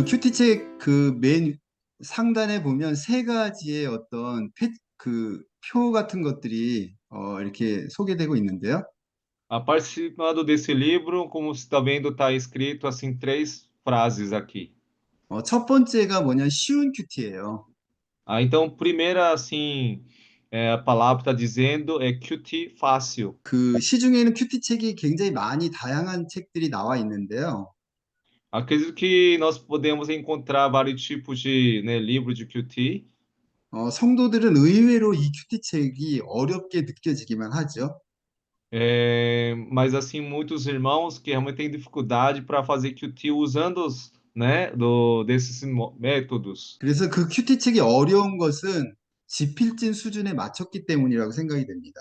그 큐티책 그 맨 상단에 보면 세 가지의 어떤 표 같은 것들이 이렇게 소개되고 있는데요. Participando desse livro, como você está vendo, está escrito assim três frases aqui. 첫 번째가 뭐냐, 쉬운 큐티예요. Então, primeira assim, a palavra está dizendo é QT fácil. 그 시중에는 큐티책이 굉장히 많이 다양한 책들이 나와 있는데요. Acredito que nós podemos encontrar vários tipos de, né, livro de QT, 성도들은 의외로 이 큐티책이 어렵게 느껴지기만 하죠. mas assim muitos irmãos que realmente têm dificuldade para fazer QT usando os, né, desses métodos. 그래서 그 큐티책이 어려운 것은 지필진 수준에 맞췄기 때문이라고 생각이 됩니다.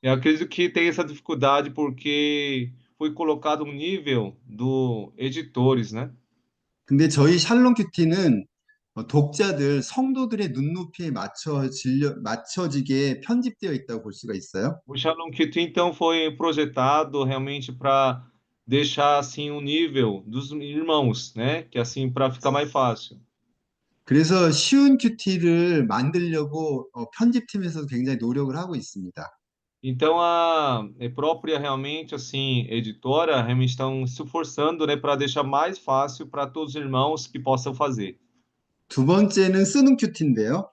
Eu acredito que tem essa dificuldade porque foi colocado um nível do editores, né? 근데 저희 샬롬 큐티는 독자들, 성도들의 눈높이에 맞춰지게 편집되어 있다고 볼 수가 있어요. O Shalom Kit então foi projetado realmente para deixar assim o nível dos irmãos, né? Que assim para ficar mais fácil. 그래서 쉬운 큐티를 만들려고 편집팀에서 굉장히 노력을 하고 있습니다. Então a própria realmente assim editora realmente estão se esforçando, né, para deixar mais fácil para todos os irmãos que possam fazer. 두 번째는 쓰는 큐티인데요.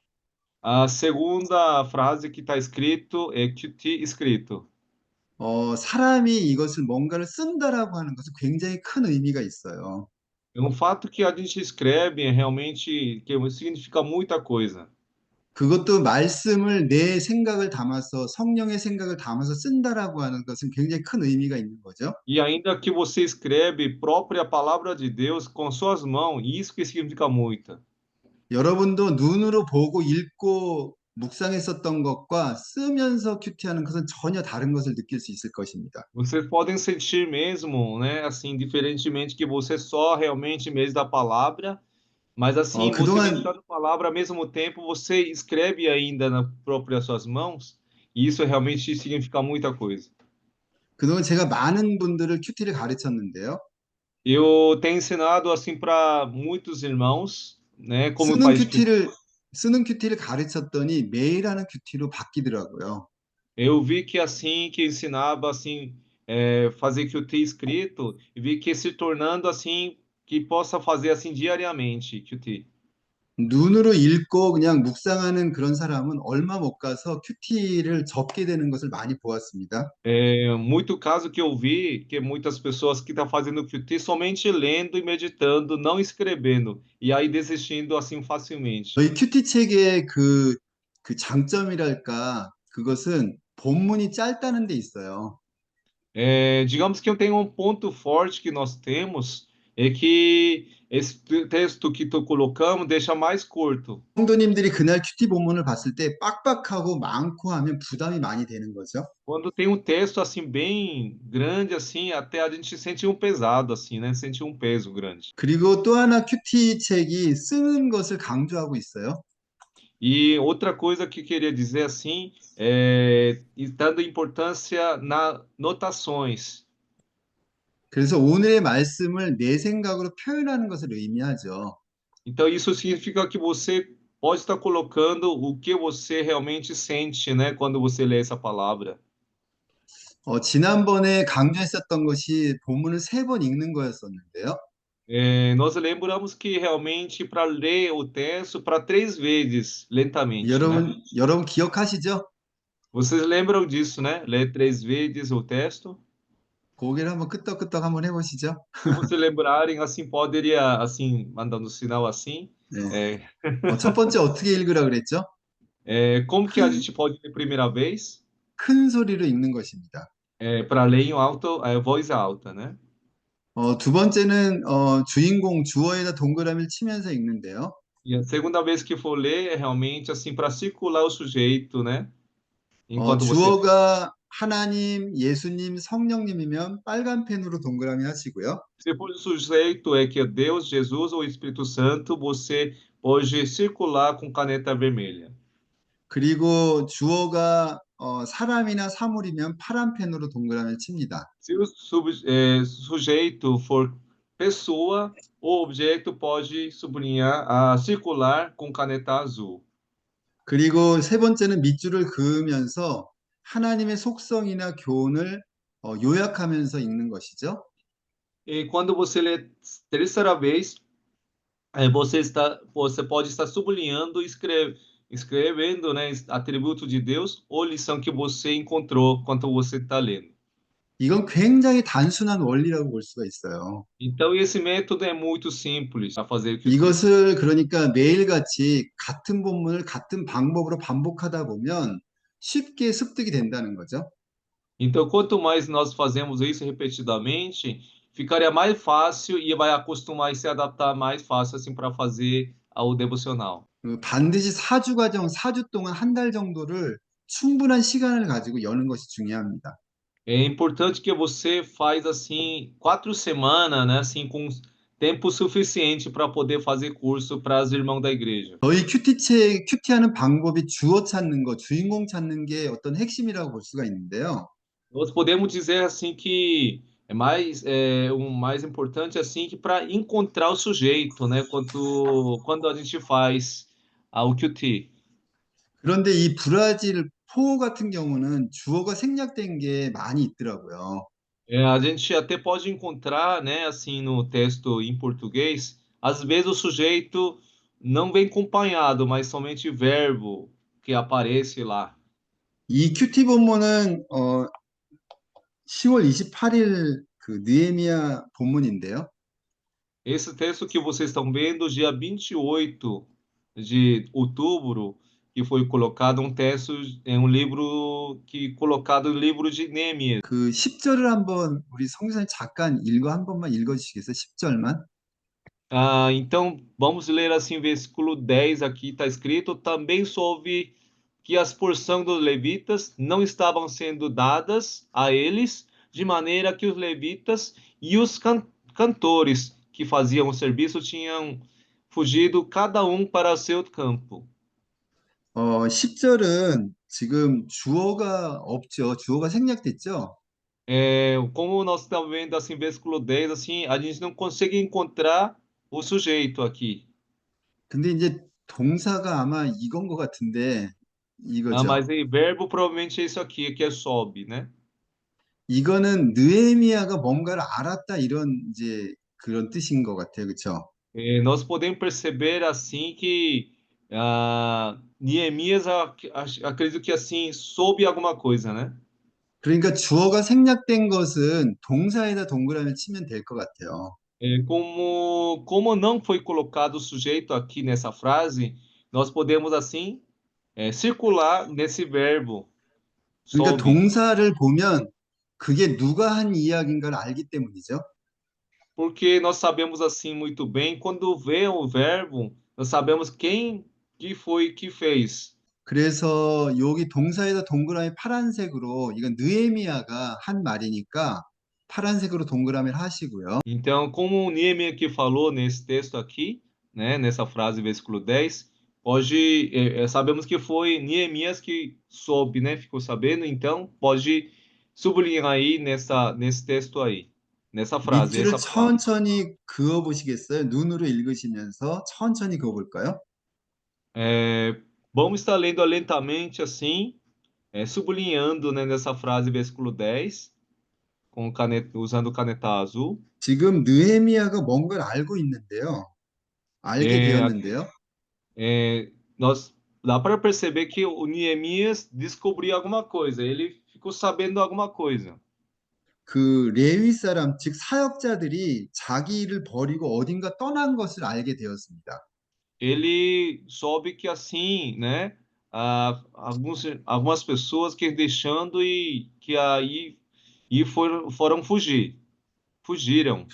A segunda frase que está escrito é Kit escrito. 사람이 이것을 뭔가를 쓴다라고 하는 것은 굉장히 큰 의미가 있어요. É um fato que a gente escreve realmente que significa muita coisa. 그것도 말씀을 내 생각을 담아서 성령의 생각을 담아서 쓴다라고 하는 것은 굉장히 큰 의미가 있는 거죠. E ainda que você escreve própria palavra de Deus com suas mãos, isso que significa muito. 여러분도 눈으로 보고 읽고 묵상했었던 것과 쓰면서 큐티하는 것은 전혀 다른 것을 느낄 수 있을 것입니다. Vocês podem sentir mesmo, né, assim, diferentemente que você só realmente mesmo da palavra, mas assim, você 그동안, meditando a palavra ao mesmo tempo, você escreve ainda na própria suas mãos, e isso realmente significa muita coisa. 그동안 제가 많은 분들을 큐티를 가르쳤는데요. Eu tenho ensinado assim para muitos irmãos, né, como 쓰는 pai de Cristo. 큐티를, 쓰는 큐티를 가르쳤더니 매일 하는 큐티로 바뀌더라고요. Eu vi que assim que ensinava assim fazer que o ter escrito e vi que se tornando assim que possa fazer assim diariamente que o ter. 눈으로 읽고 그냥 묵상하는 그런 사람은 얼마 못 가서 큐티를 접게 되는 것을 많이 보았습니다. Muito caso que eu vi que muitas pessoas que estão fazendo que o ter somente lendo e meditando, não escrevendo e aí desistindo assim facilmente. 저희 큐티 책의 그 장점이랄까, 그것은 본문이 짧다는 데 있어요. Digamos que eu tenho um ponto forte que nós temos é que esse texto que tu colocamos deixa mais curto. 성도님들이 그날 큐티 본문을 봤을 때 빡빡하고 많고 하면 부담이 많이 되는 거죠. Quando tem um texto assim bem grande assim, até a gente sente um pesado assim, né? Sente um peso grande. 그리고 또 하나 큐티 책이 쓰는 것을 강조하고 있어요. E outra coisa que queria dizer assim, e dando importância na notações. 그래서 오늘의 말씀을 내 생각으로 표현하는 것을 의미하죠. Então isso significa que você pode estar colocando o que você realmente sente, né, quando você lê essa palavra. 지난번에 강조했었던 것이 본문을 세 번 읽는 거였었는데요. Nós lembramos que realmente para ler o texto para três vezes lentamente, né? 여러분 기억하시죠? Vocês lembram disso, né? Ler três vezes o texto. 고개를 한번 끄덕끄덕 한번 해보시죠. Se vocês lembrarem, assim, poderia, assim, mandando sinal assim. 네. É, 첫 번째 어떻게 읽으라 그랬죠? como que a 큰, gente pode ler primeira vez? 큰 소리로 읽는 것입니다. Para ler em alto, voz alta, né? 두 번째는 주인공 주어에다 동그라미를 치면서 읽는데요. E a segunda vez que for ler é realmente assim para circular o sujeito, né? Enquanto você lê. 주어가 하나님, 예수님, 성령님이면 빨간 펜으로 동그라미 하시고요. Se for o sujeito é que é Deus, Jesus ou Espírito Santo, você pode circular com caneta vermelha. 그리고 주어가 사람이나 사물이면 파란 펜으로 동그라미를 칩니다. Se o sujeito for pessoa, o objeto pode sublinhar, circular com caneta azul. 그리고 세 번째는 밑줄을 그으면서 하나님의 속성이나 교훈을 요약하면서 읽는 것이죠. E quando você lê terceira vez, você pode estar sublinhando, escrevendo, né, atributo de Deus ou lição que você encontrou quando você está lendo. 이건 굉장히 단순한 원리라고 볼 수가 있어요. Então, esse método é muito simples para fazer o QT. 이것을 그러니까 매일같이 같은 본문을 같은 방법으로 반복하다 보면 쉽게 습득이 된다는 거죠. Então, quanto mais nós fazemos isso repetidamente, ficaria mais fácil e vai acostumar e se adaptar mais fácil assim para fazer o devocional. 반드시 4주 과정, 4주 동안 한 달 정도를 충분한 시간을 가지고 여는 것이 중요합니다. É importante que você faz assim 4 semanas, né, assim com tempo suficiente para poder fazer curso para os irmãos da igreja. 저희 큐티하는 방법이 주어 찾는 거, 주인공 찾는 게 어떤 핵심이라고 볼 수가 있는데요. Nós podemos dizer assim que o mais importante assim que para encontrar o sujeito, né, quando a gente faz o QT. 그런데 이 브라질 포 같은 경우는 주어가 생략된 게 많이 있더라고요. A gente até pode encontrar, né, assim, no texto em português, às vezes o sujeito não vem acompanhado, mas somente verbo que aparece lá. 이 큐티 본문은 10월 28일 그 느헤미야 본문인데요. Esse texto que vocês estão vendo, dia 28 de outubro, que foi colocado um texto, é um livro que colocado no livro de Neemias. 그 10절을 한번 우리 성교사님 잠깐 한 번만 읽어 주시겠어요? 10절만. Então, vamos ler assim, versículo 10 aqui está escrito: também soube que as porções dos levitas não estavam sendo dadas a eles, de maneira que os levitas e os cantores que faziam o serviço tinham fugido cada um para o seu campo. 10절은 지금 주어가 없죠. 주어가 생략됐죠. Como nós estamos vendo assim, versículo 10, assim, a gente não consegue encontrar o sujeito aqui. 근데 이제 동사가 아마 이건 것 같은데 이거죠. Mas o verbo provavelmente é isso aqui, que é sobe, né? 이거는 느헤미야가 뭔가를 알았다 이런 이제 그런 뜻인 것 같아요. 그렇죠? Nós podemos perceber assim que Neemias, acredito que assim soube alguma coisa, né? 그러니까 주어가 생략된 것은 동사에다 동그라미 치면 될 것 같아요. Como não foi colocado o sujeito aqui nessa frase, nós podemos assim circular nesse verbo 그러니까 soube, 동사를 보면 그게 누가 한 이야기인가를 알기 때문이죠. porque nós sabemos assim muito bem quando vê o verbo, nós sabemos quem que foi que fez. 그래서 여기 동사에다 동그라미 파란색으로 이건 느헤미야가 한 말이니까 파란색으로 동그라미를 하시고요. Então, como o Neemias que falou nesse texto aqui, né, nessa frase, versículo 10, pode, sabemos que foi Neemias que soube, né, ficou sabendo, então pode sublinhar aí nesse texto aí, nessa frase, 밑줄을 essa palavra. 천천히 그어 보시겠어요? 눈으로 읽으시면서 천천히 그어 볼까요? É, vamos estar lendo lentamente assim, sublinhando, né, nessa frase, versículo 10, usando caneta azul. 지금 느헤미야가 뭔가를 알고 있는데요. 알게 É, 되었는데요. nós dá para perceber que o Neemias descobriu alguma coisa, ele ficou sabendo alguma coisa. 그 레위 사람, 즉 사역자들이 자기 일을 버리고 어딘가 떠난 것을 알게 되었습니다. Ele soube que assim, né, algumas pessoas que deixando e que aí foram fugiram.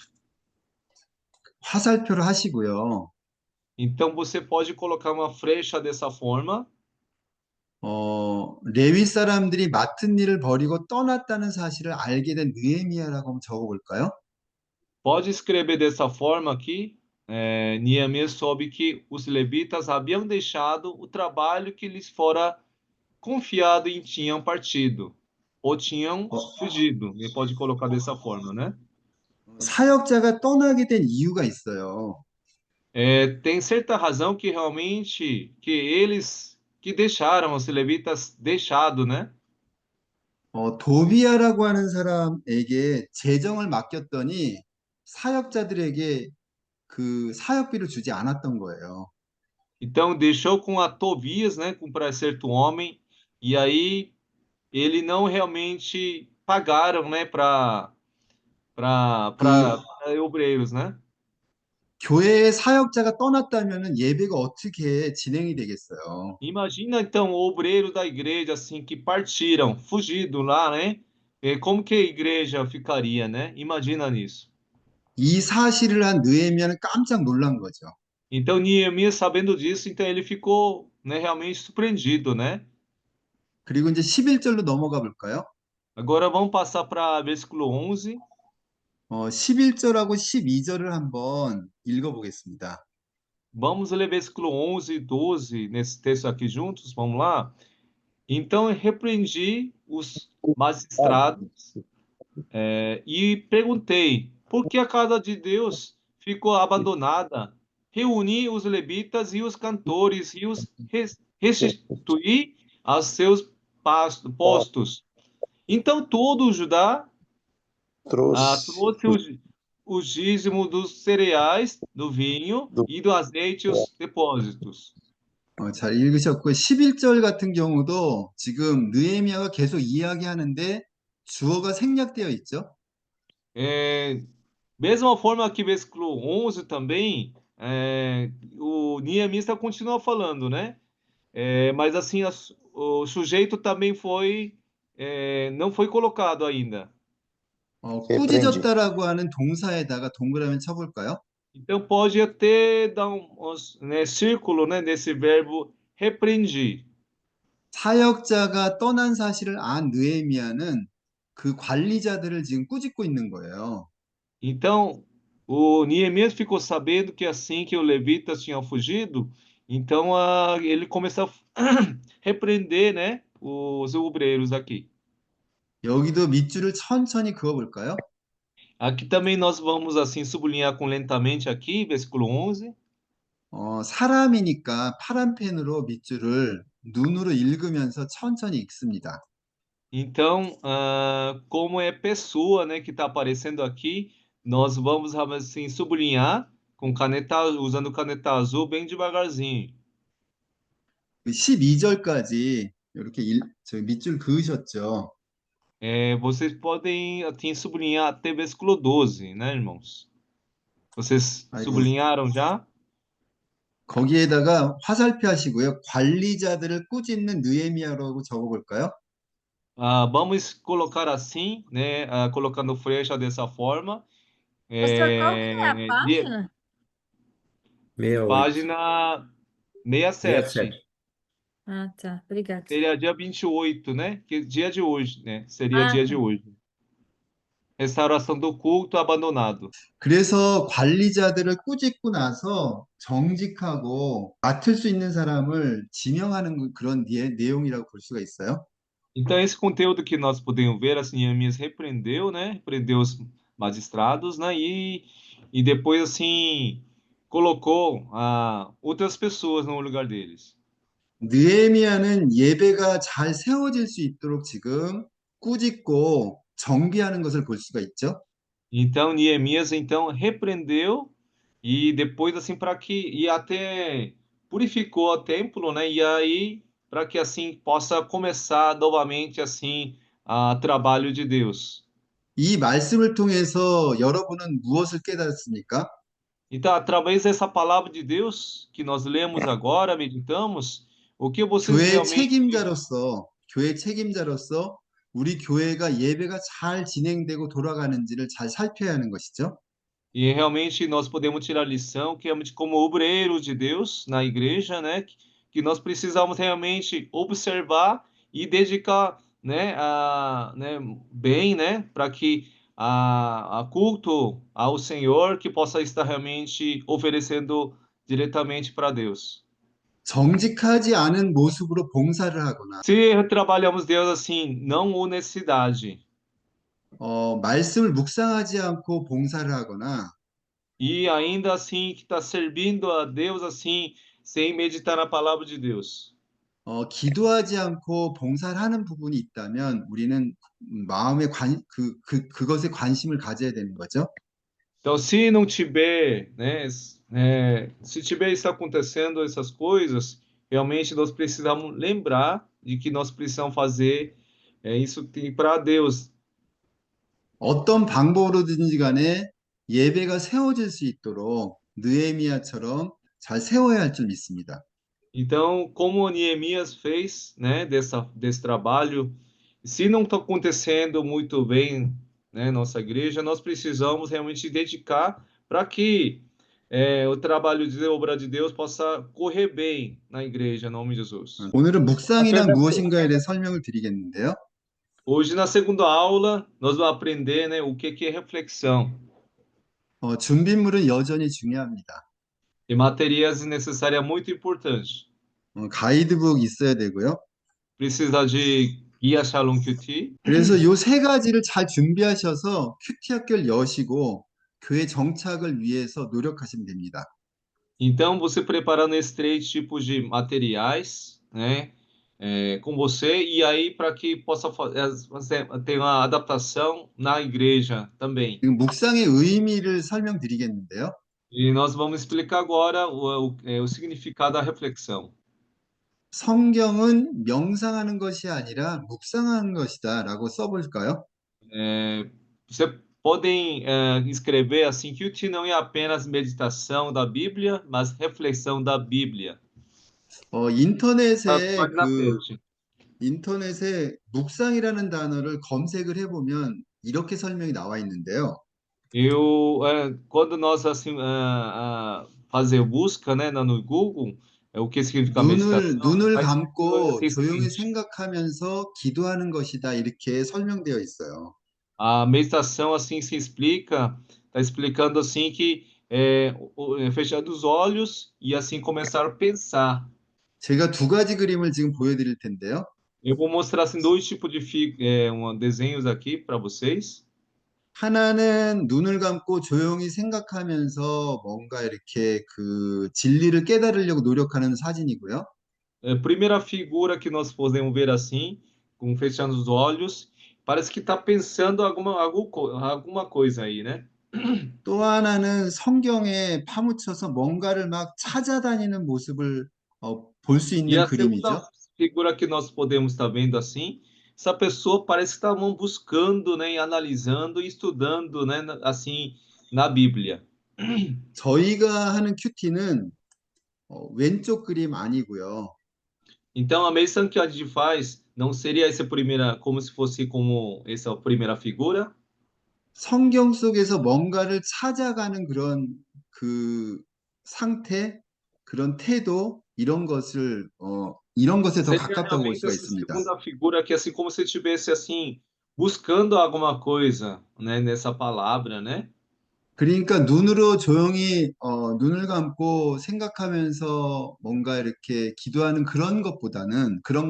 화살표를 하시고요. Então você pode colocar uma flecha dessa forma. 레위 사람들이 맡은 일을 버리고 떠났다는 사실을 알게 된 느헤미야라고 한번 적어볼까요? Pode escrever dessa forma aqui. Neemias soube que os levitas haviam deixado o trabalho que lhes fora confiado e tinham partido, ou tinham 어, fugido. Ele pode colocar dessa forma, né? 사역자가 떠나게 된 이유가 있어요. Tem certa razão que realmente que eles que deixaram os levitas deixado, né? 도비아라고 하는 사람에게 재정을 맡겼더니 사역자들에게 그 사역비를 주지 않았던 거예요. Então deixou com a Tobias, né, com para certo homem, e aí ele não realmente pagaram, né, 그 para obreiros, né? 교회의 사역자가 떠났다면 예배가 어떻게 진행이 되겠어요? Imagina então o obreiro da igreja assim que partiram, fugido lá, né? Como que a igreja ficaria, né? Imagina nisso. 이 사실을 한 느헤미야는 깜짝 놀란 거죠. Então Neemias, sabendo disso, então ele ficou, né, realmente surpreendido, né? 그리고 이제 11절로 넘어가 볼까요? Agora vamos passar para versículo 11. 11절하고 12절을 한번 읽어보겠습니다. Vamos ler versículo 11 e 12 nesse texto aqui juntos, vamos lá? Então repreendi os magistrados e perguntei: por que a casa de Deus ficou abandonada? Reuni os levitas e os cantores e os restituí aos seus postos. Então todo o Judá trouxe trouxe o dízimo dos cereais, do vinho do e do azeite e os depósitos. 잘 읽으셨고 11절 같은 경우도 지금 느헤미야가 계속 이야기하는데 주어가 생략되어 있죠. É, mesma forma que versículo 11 também, o niemista continua falando, né? Mas assim, o sujeito também não foi colocado ainda. repreendi. 꾸짖었다라고 하는 동사에다가 동그라미 쳐볼까요? Então pode até dar né, círculo, né, nesse verbo repreendi. 사역자가 떠난 사실을 안 느헤미야는 그 관리자들을 지금 꾸짖고 있는 거예요. Então, o Neemias ficou sabendo que assim que os levitas tinham fugido, então ele começou a repreender, né, os obreiros aqui. 여기도 밑줄을 천천히 그어볼까요? Aqui também nós vamos assim sublinhar com lentamente aqui, versículo 11. 사람이니까 파란 펜으로 밑줄을 눈으로 읽으면서 천천히 읽습니다. Então, como é pessoa, né, que está aparecendo aqui, nós vamos assim sublinhar com caneta, usando caneta azul bem devagarzinho. 그 12절까지 이렇게 저기 밑줄 그으셨죠? Vocês podem assim, sublinhar até versículo 12, né, irmãos? Vocês 아이고, sublinharam já? 거기에다가 화살표 하시고요. 관리자들을 꾸짖는 느헤미야라고 적어볼까요? Vamos colocar assim, né? Colocando flecha dessa forma. Pastor, qual que é a De página? 68. página 67. 67. Ah, tá. Obrigada. Seria dia 28, né? Que dia de hoje, né? Seria Ah, dia de tá. hoje. Restauração do culto abandonado. 그래서 관리자들을 꾸짖고 나서 정직하고 맡을 수 있는 사람을 지명하는 그런 내용이라고 볼 수가 있어요. Então, esse conteúdo que nós podemos ver, assim, Neemias repreendeu, né? Repreendeu os magistrados, né? E depois, assim, colocou outras pessoas no lugar deles. 느헤미야는 예배가 잘 세워질 수 있도록 지금 꾸짖고 정비하는 것을 볼 수가 있죠. Então, Neemias, então, repreendeu e depois, assim, para que... E até purificou o templo, né? E aí, para que, assim, possa começar novamente, assim, a trabalho de Deus. 이 말씀을 통해서 여러분은 무엇을 깨달았습니까? Então, através dessa palavra de Deus que nós lemos agora, meditamos, o que vocês 교회 realmente 교회 책임자로서 우리 교회가 예배가 잘 진행되고 돌아가는지를 잘 살펴야 하는 것이죠. e realmente nós podemos tirar lição que realmente como obreiros de Deus na igreja, né, que nós precisamos realmente observar e dedicar, né, bem, né, para que a culto ao Senhor que possa estar realmente oferecendo diretamente para Deus. 정직하지 않은 모습으로 봉사를 하거나 Se trabalhamos Deus assim, não honestidade, 말씀을 묵상하지 않고 봉사를 하거나 E ainda assim que está servindo a Deus assim, sem meditar na palavra de Deus. 기도하지 않고 봉사를 하는 부분이 있다면 우리는 마음의 그것에 관심을 가져야 되는 거죠. Então, se não tiver, né, se tiver está acontecendo essas coisas, realmente nós precisamos lembrar de que nós precisamos fazer isso para Deus. 어떤 방법으로든지 간에 예배가 세워질 수 있도록 느헤미야처럼 잘 세워야 할 줄 믿습니다. Então, como Neemias fez, né, desse trabalho, se não está acontecendo muito bem, né, nossa igreja, nós precisamos realmente dedicar para que o trabalho de obra de Deus possa correr bem na igreja, em nome de Jesus. 오늘은 묵상이나 Apenas 무엇인가에 대해 설명을 드리겠는데요. Hoje, na segunda aula, nós vamos aprender, né, o que é reflexão. 준비물은 여전히 중요합니다. E materiais necessárias muito importante. 가이드북 있어야 되고요. Precisa de guia Shalom QT. 그래서 요 세 가지를 잘 준비하셔서 큐티 학교를 여시고 교회 정착을 위해서 노력하시면 됩니다. Então, você preparando esses 3 tipos de materiais, né, com você, e aí para que possa ter uma adaptação na igreja também. 지금 묵상의 의미를 설명드리겠는데요. E nós vamos explicar agora o significado da reflexão. 성경은 명상하는 것이 아니라 묵상하는 것이다라고 써볼까요? Você podem escrever assim que o T não é apenas meditação da Bíblia, mas reflexão da Bíblia. 인터넷에 Pode na frente. 인터넷에 묵상이라는 단어를 검색을 해보면 이렇게 설명이 나와 있는데요. Quando nós assim fazer busca, né, no Google, o que significa meditação, 눈을 vai 감고 ter 조용히 seguinte: 생각하면서 기도하는 것이다 이렇게 설명되어 있어요. a meditação assim se explica, está explicando assim que fechar os olhos e assim começar a pensar. 제가 두 가지 그림을 지금 보여드릴 텐데요. Eu vou mostrar assim 2 tipos de desenhos aqui para vocês. 하나는 눈을 감고 조용히 생각하면서 뭔가 이렇게 그 진리를 깨달으려고 노력하는 사진이고요. Primeira figura que nós podemos ver assim, com fechando os olhos, parece que está pensando alguma coisa aí, né? 또 하나는 성경에 파묻혀서 뭔가를 막 찾아다니는 모습을 볼 수 E 있는 a segunda 그림이죠. figura que nós podemos estar vendo assim, essa pessoa parece que está buscando, né, e analisando e estudando, né, assim, na Bíblia. 저희가 하는 큐티는 왼쪽 그림 아니고요. Então, a medição que a gente faz não seria essa primeira, como se fosse como essa primeira figura, 성경 속에서 뭔가를 찾아가는 그런 그 상태, 그런 태도, 이런 것에 더 seria 가깝다고 볼 realmente 수가 essa 있습니다. segunda figura que assim como se estivesse assim buscando alguma coisa, né, nessa palavra, né? 그러니까 눈으로 조용히 눈을 감고 생각하면서 뭔가 이렇게 기도하는 그런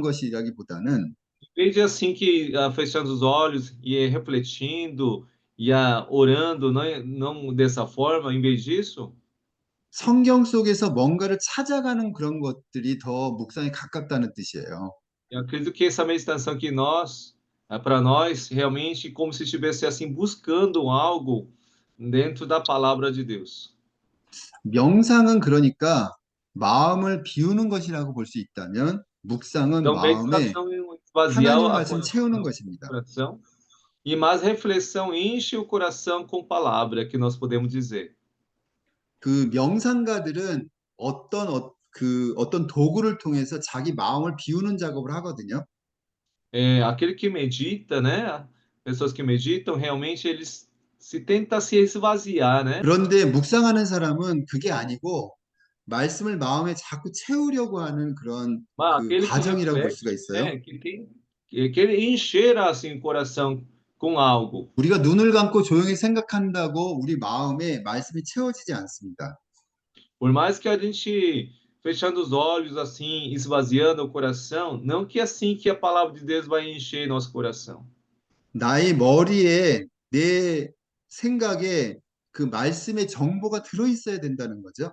것이라기보다는 Em vez de assim que fechando os olhos e refletindo e orando, não dessa forma, em vez disso, 성경 속에서 뭔가를 찾아가는 그런 것들이 더 묵상에 가깝다는 뜻이에요. eu acredito que essa meditação que para nós, realmente como se estivesse assim buscando algo dentro da palavra de Deus. 명상은 그러니까 마음을 비우는 것이라고 볼 수 있다면 묵상은 Então, 마음에 meditação é esvaziar 하나님 a 말씀 채우는 것입니다. coração e mais reflexão enche o coração com palavra, que nós podemos dizer. 그 명상가들은 어떤 도구를 통해서 자기 마음을 비우는 작업을 하거든요. Aquele que medita, né? Pessoas que meditam, realmente eles tentam se esvaziar, né? 그런데 묵상하는 사람은 그게 아니고 말씀을 마음에 자꾸 채우려고 하는 그런 Mas 그 aquele que 과정이라고 볼 수가 reflete, 있어요. né? Que ele encher assim o coração com algo. 우리가 눈을 감고 조용히 생각한다고 우리 마음에 말씀이 채워지지 않습니다. Por mais que a gente fechando os olhos assim, esvaziando o coração, não que assim que a palavra de Deus vai encher nosso coração. 나의 머리에 내 생각에 그 말씀의 정보가 들어있어야 된다는 거죠.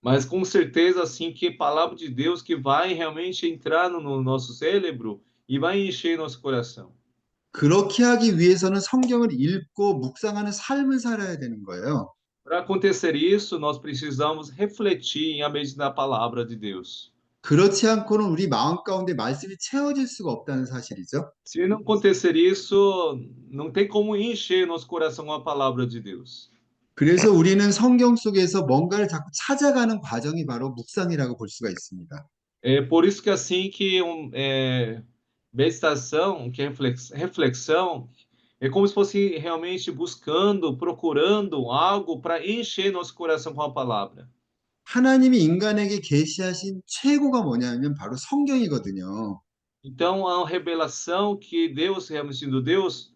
Mas com certeza, assim, que a palavra de Deus que vai realmente entrar no nosso cérebro e vai encher nosso coração. 그렇게 하기 위해서는 성경을 읽고 묵상하는 삶을 살아야 되는 거예요. Para acontecer isso, nós precisamos refletir em a meditar na palavra de Deus. 그렇지 않고는 우리 마음 가운데 말씀이 채워질 수가 없다는 사실이죠. Se não acontecer isso, não tem como encher nosso coração com a palavra de Deus. 그래서 우리는 성경 속에서 뭔가를 자꾸 찾아가는 과정이 바로 묵상이라고 볼 수가 있습니다. É por isso que assim que meditação, que é reflexão, é como se fosse realmente buscando, procurando algo para encher nosso coração com a palavra. 하나님이 인간에게 계시하신 최고가 뭐냐면 바로 성경이거든요. Então, a revelação que Deus, realmente do Deus,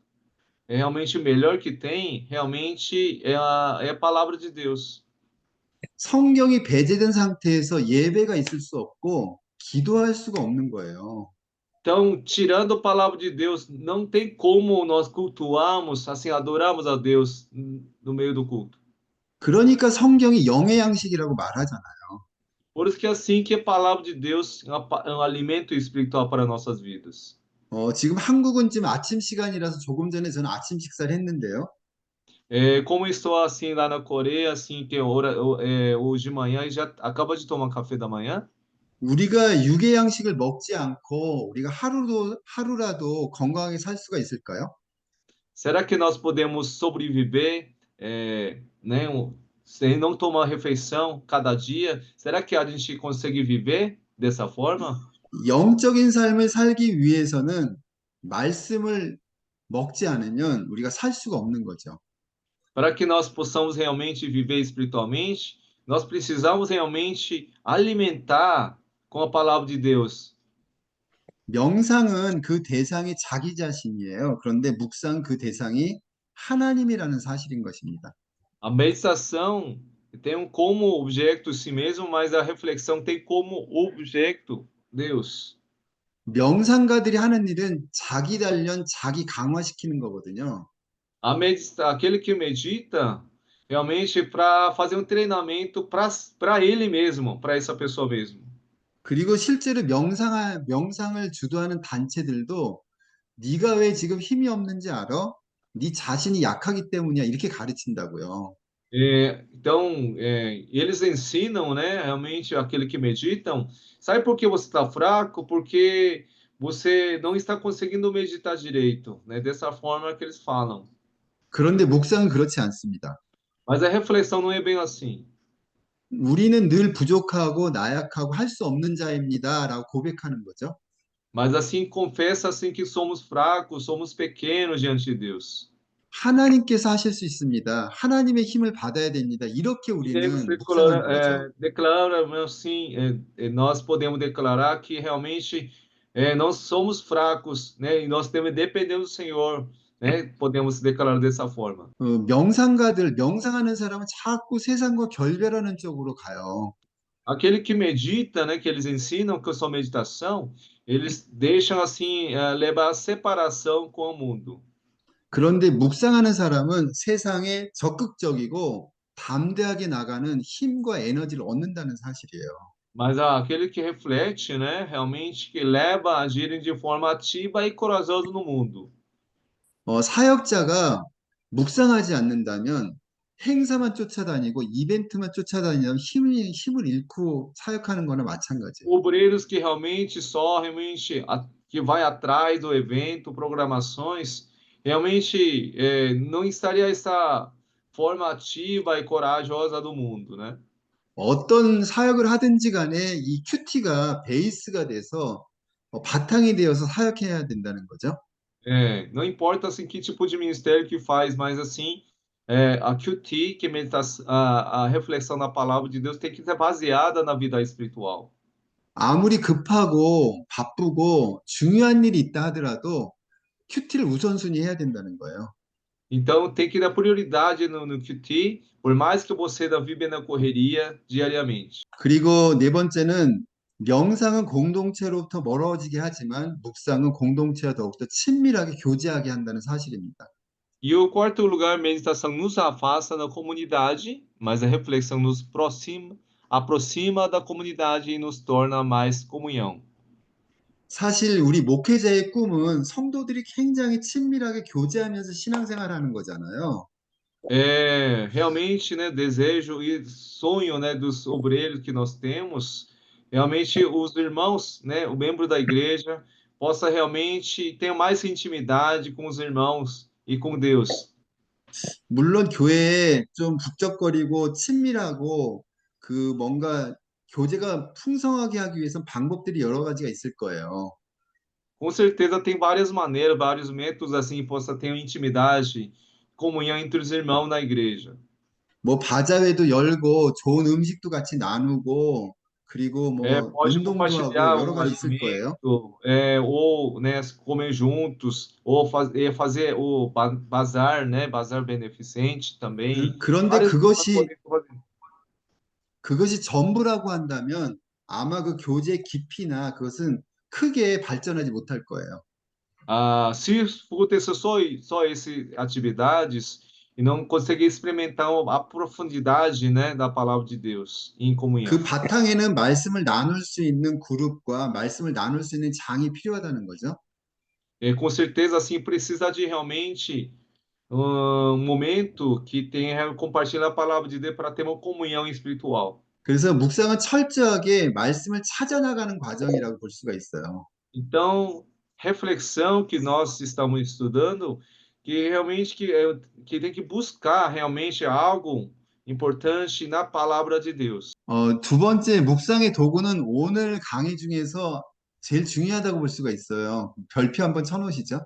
é realmente o melhor que tem, realmente é a palavra de Deus. 성경이 배제된 상태에서 예배가 있을 수 없고 기도할 수가 없는 거예요. Então, tirando a palavra de Deus, não tem como nós cultuarmos, assim, adorarmos a Deus no meio do culto. 그러니까 성경이 영의 양식이라고 말하잖아요. Por isso que é assim que a palavra de Deus é um alimento espiritual para nossas vidas. 지금 한국은 지금 아침 시간이라서 조금 전에 저는 아침 식사를 했는데요. Como estou assim lá na Coreia, assim que hoje de manhã e já acaba de tomar café da manhã. 우리가 육의 양식을 먹지 않고 우리가 하루라도 건강하게 살 수가 있을까요? Será que nós podemos sobreviver, né, sem não tomar refeição cada dia? Será que a gente consegue viver dessa forma? 영적인 삶을 살기 위해서는 말씀을 먹지 않으면 우리가 살 수가 없는 거죠. Para que nós possamos realmente viver espiritualmente, nós precisamos realmente alimentar com a palavra de Deus. 명상은 그 대상이 자기 자신이에요. 그런데 묵상 그 대상이 하나님이라는 사실인 것입니다. A meditação tem como objeto si mesmo, mas a reflexão tem como objeto Deus. 명상가들이 하는 일은 자기 단련, 자기 강화시키는 거거든요. Aquele que medita realmente para fazer um treinamento para ele mesmo, para essa pessoa mesmo. 그리고 실제로 명상을 주도하는 단체들도 네가 왜 지금 힘이 없는지 알아? 네 자신이 약하기 때문이야. 이렇게 가르친다고요. Então, eles ensinam, né, realmente aquele que meditam, sabe por que você está fraco? Porque você não está conseguindo meditar direito, né? Dessa forma que eles falam. 그런데 묵상은 그렇지 않습니다. Mas a reflexão não é bem assim. 우리는 늘 부족하고 나약하고 할 수 없는 자입니다라고 고백하는 거죠. Mas assim confessa assim que somos fracos, somos pequenos diante de Deus. 하나님께서 하실 수 있습니다. 하나님의 힘을 받아야 됩니다. 이렇게 E aí 우리는 você 묵상하는 거죠. declara assim, nós podemos declarar que realmente nós somos fracos, né? E nós temos dependendo do Senhor, né? Podemos declarar dessa forma. 명상하는 사람은 자꾸 세상과 결별하는 쪽으로 가요. Aquele que medita, né? Que eles ensinam que a sua meditação, eles deixam assim levar a separação com o mundo. 그런데 묵상하는 사람은 세상에 적극적이고 담대하게 나가는 힘과 에너지를 얻는다는 사실이에요. Mas aquele que reflete, né? Realmente que leva a agirem de forma ativa e corajosa no mundo. 사역자가 묵상하지 않는다면 행사만 쫓아다니고 이벤트만 쫓아다니면 힘을 잃고 사역하는 거나 마찬가지예요. Obreiros que realmente só realmente que vai atrás do evento, programações, realmente não estaria essa forma ativa e corajosa do mundo, né? 어떤 사역을 하든지 간에 이 큐티가 베이스가 돼서 바탕이 되어서 사역해야 된다는 거죠. Não importa assim que tipo de ministério que faz, mas assim a QT, que é a reflexão na palavra de Deus, tem que ser baseada na vida espiritual. 아무리 급하고 바쁘고 중요한 일이 있다 하더라도 큐티를 우선순위 해야 된다는 거예요. Então tem que dar prioridade no QT, por mais que você da viva na correria diariamente. 그리고 네 번째는 명상은 공동체로부터 멀어지게 하지만 묵상은 공동체와 더욱더 친밀하게 교제하게 한다는 사실입니다. E o quarto lugar, meditação nos afasta da comunidade, mas a reflexão nos aproxima da comunidade e nos torna mais comunhão. 사실 우리 목회자의 꿈은 성도들이 굉장히 친밀하게 교제하면서 신앙생활하는 거잖아요. Realmente, né, desejo e sonho, né, dos obreiros que nós temos, realmente os irmãos, né, o membro da igreja, possa realmente ter mais intimidade com os irmãos e com Deus. 물론 교회에 좀 북적거리고 친밀하고 그 뭔가 교제가 풍성하게 하기 위해선 방법들이 여러 가지가 있을 거예요. Com certeza tem várias maneiras, vários métodos assim, possa ter uma intimidade, comunhão entre os irmãos na igreja. 뭐 바자회도 열고 좋은 음식도 같이 nanu고 그리고 뭐 Pode 운동도 하고 compartilhar 여러 um 가지 있을 거예요. alimento, ou né, comer juntos, ou fazer o bazar, né, bazar beneficente também. 그런데 Várias coisas podem fazer. 그것이 전부라고 한다면 아마 그 교제의 깊이나 그것은 크게 발전하지 못할 거예요. Se for ter só essas atividades e não conseguir experimentar a profundidade, né, da palavra de Deus em comunhão. 그 바탕에는 말씀을 나눌 수 있는 그룹과 말씀을 나눌 수 있는 장이 필요하다는 거죠. Com certeza, assim, precisa de realmente momento que tenha compartilhar a palavra de Deus para ter uma comunhão espiritual. 그래서 묵상은 철저하게 말씀을 찾아나가는 과정이라고 볼 수가 있어요. Então, reflexão que nós estamos estudando, que realmente que tem que buscar realmente algo importante na palavra de Deus. 두 번째 묵상의 도구는 오늘 강의 중에서 제일 중요하다고 볼 수가 있어요. 별표 한번 쳐놓으시죠.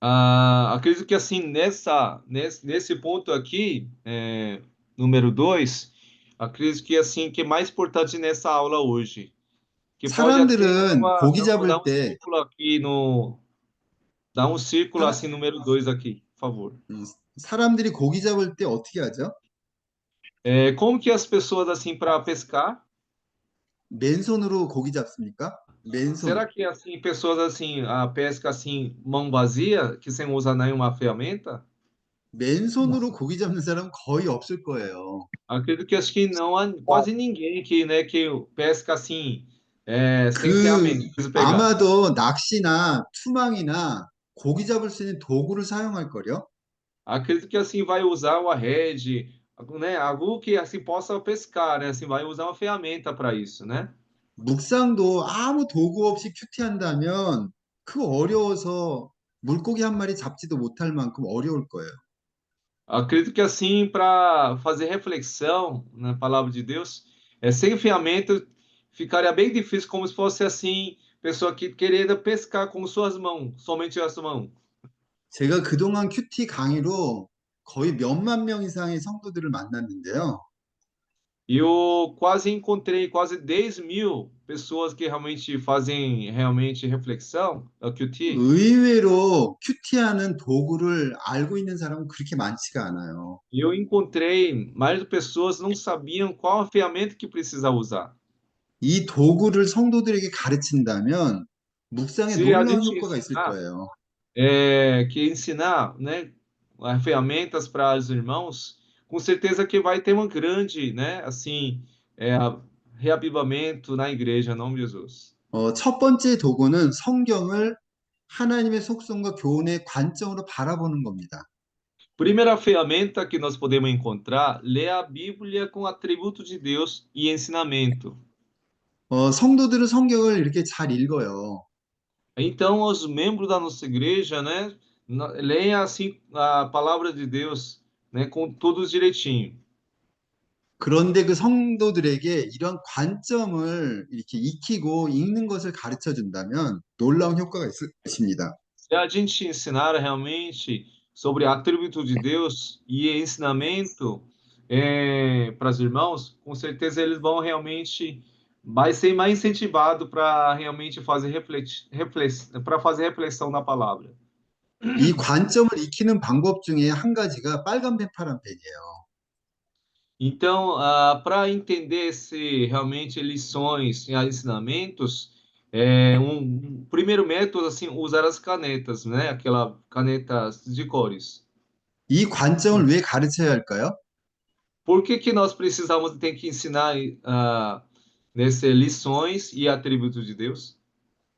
Acredito que assim, nesse ponto aqui, número 2, acredito que assim, que é mais importante nessa aula hoje, que pode até 사람들은 고기 dar 잡을 um 때 círculo aqui dá um círculo 사람, assim, número 2 aqui, por favor. 사람들이 고기 잡을 때 어떻게 하죠? Como que as pessoas assim para pescar? 맨손으로 고기 잡습니까? 맨손. Será que assim pessoas assim a pesca assim mão vazia, que sem usar nenhuma ferramenta? 맨손으로 고기 잡는 사람은 거의 없을 거예요. Acredito que acho que não há quase ninguém que, né, que pesca assim, sem 그 ferramenta, preciso pegar. 아마도 낚시나 투망이나 고기 잡을 수 있는 도구를 사용할 거요. Acredito que assim vai usar uma rede, né, algo que assim possa pescar, né, assim vai usar uma ferramenta para isso, né? 묵상도 아무 도구 없이 큐티한다면 그 어려워서 물고기 한 마리 잡지도 못할 만큼 어려울 거예요. Acredito que assim para fazer reflexão na palavra de Deus, sem ferramenta ficaria bem difícil, como se fosse assim pessoa que querendo pescar com suas mãos, somente as mãos. 제가 그동안 큐티 강의로 거의 몇만 명 이상의 성도들을 만났는데요. E eu quase encontrei quase 10.000 pessoas que realmente fazem realmente reflexão, é o QT. 의외로 큐티하는 도구를 알고 있는 사람은 그렇게 많지가 않아요. E eu encontrei mais pessoas não sabiam qual a ferramenta que precisa usar. 이 도구를 성도들에게 가르친다면 묵상에 Se a 놀라운 gente 효과가 있을 ensinar, 거예요. que ensinar, né, as ferramentas para os irmãos, com certeza que vai ter uma grande, né, assim, reavivamento na igreja, em nome de Jesus. 첫 번째 도구는 성경을 하나님의 속성과 교훈의 관점으로 바라보는 겁니다. Primeira ferramenta que nós podemos encontrar, ler a Bíblia com atributos de Deus e ensinamento. 성도들은 성경을 이렇게 잘 읽어요. Então, os membros da nossa igreja, né, leem assim a palavra de Deus, né, com tudo direitinho. 그런데 그 성도들에게 이런 관점을 이렇게 익히고 읽는 것을 가르쳐 준다면 놀라운 효과가 있을 것입니다. Se a gente ensinar realmente sobre atributos de Deus e ensinamento para os irmãos, com certeza eles vão realmente vai ser mais incentivado para realmente fazer reflexão na palavra. 이 관점을 익히는 방법 중에 한 가지가 빨간 펜, 파란 펜이에요. Então, para entender se realmente lições e ensinamentos, um primeiro método, assim, usar as canetas, né? Aquela canetas de cores. 이 관점을 왜 가르쳐야 할까요? Por que que nós precisamos ter que ensinar nessas lições e atributos de Deus?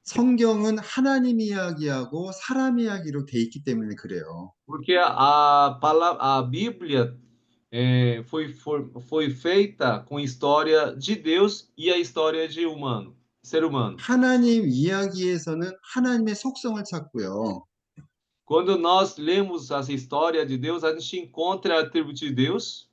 성경은 하나님 이야기하고 사람 이야기로 돼 있기 때문에 그래요. Porque a Bíblia foi feita com história de Deus e a história de ser humano. 하나님 이야기에서는 하나님의 속성을 찾고요. Quando nós lemos as histórias de Deus, a gente encontra atributos de Deus.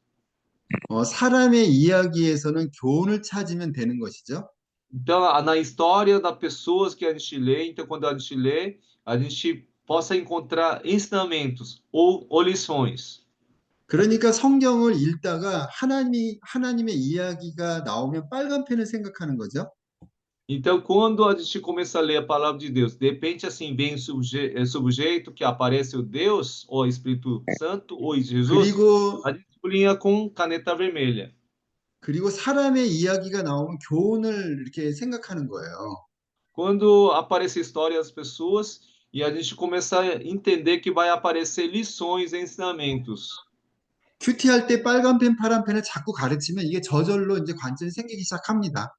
사람의 이야기에서는 교훈을 찾으면 되는 것이죠. Então, na história das pessoas que a gente lê, então quando a gente lê, a gente possa encontrar ensinamentos ou lições. 그러니까 성경을 읽다가 하나님의 이야기가 나오면 빨간 펜을 생각하는 거죠. Então, quando a gente começa a ler a palavra de Deus, de repente, assim, vem sujeito que aparece o Deus, ou Espírito Santo, ou Jesus, 그리고 a gente sublinha com caneta vermelha. 사람의 이야기가 나오면 교훈을 이렇게 생각하는 거예요. Quando aparece a história das pessoas, e a gente começa a entender que vai aparecer lições e ensinamentos. 큐티 할 때 빨간 펜, 파란 펜을 자꾸 가르치면 이게 저절로 이제 관점이 생기기 시작합니다.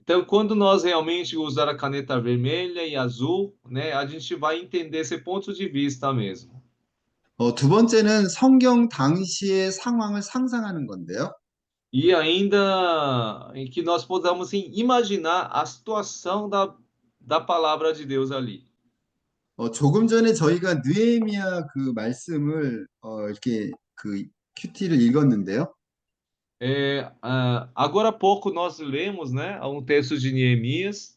Então, quando nós realmente usar a caneta vermelha e azul, né, a gente vai entender esse ponto de vista mesmo. 두 번째는 성경 당시의 상황을 상상하는 건데요. E ainda em que nós podamos imaginar a situação da palavra de Deus ali. 조금 전에 저희가 느헤미야 그 말씀을 이렇게 그 큐티를 읽었는데요. Agora há pouco nós lemos, né, um texto de Neemias.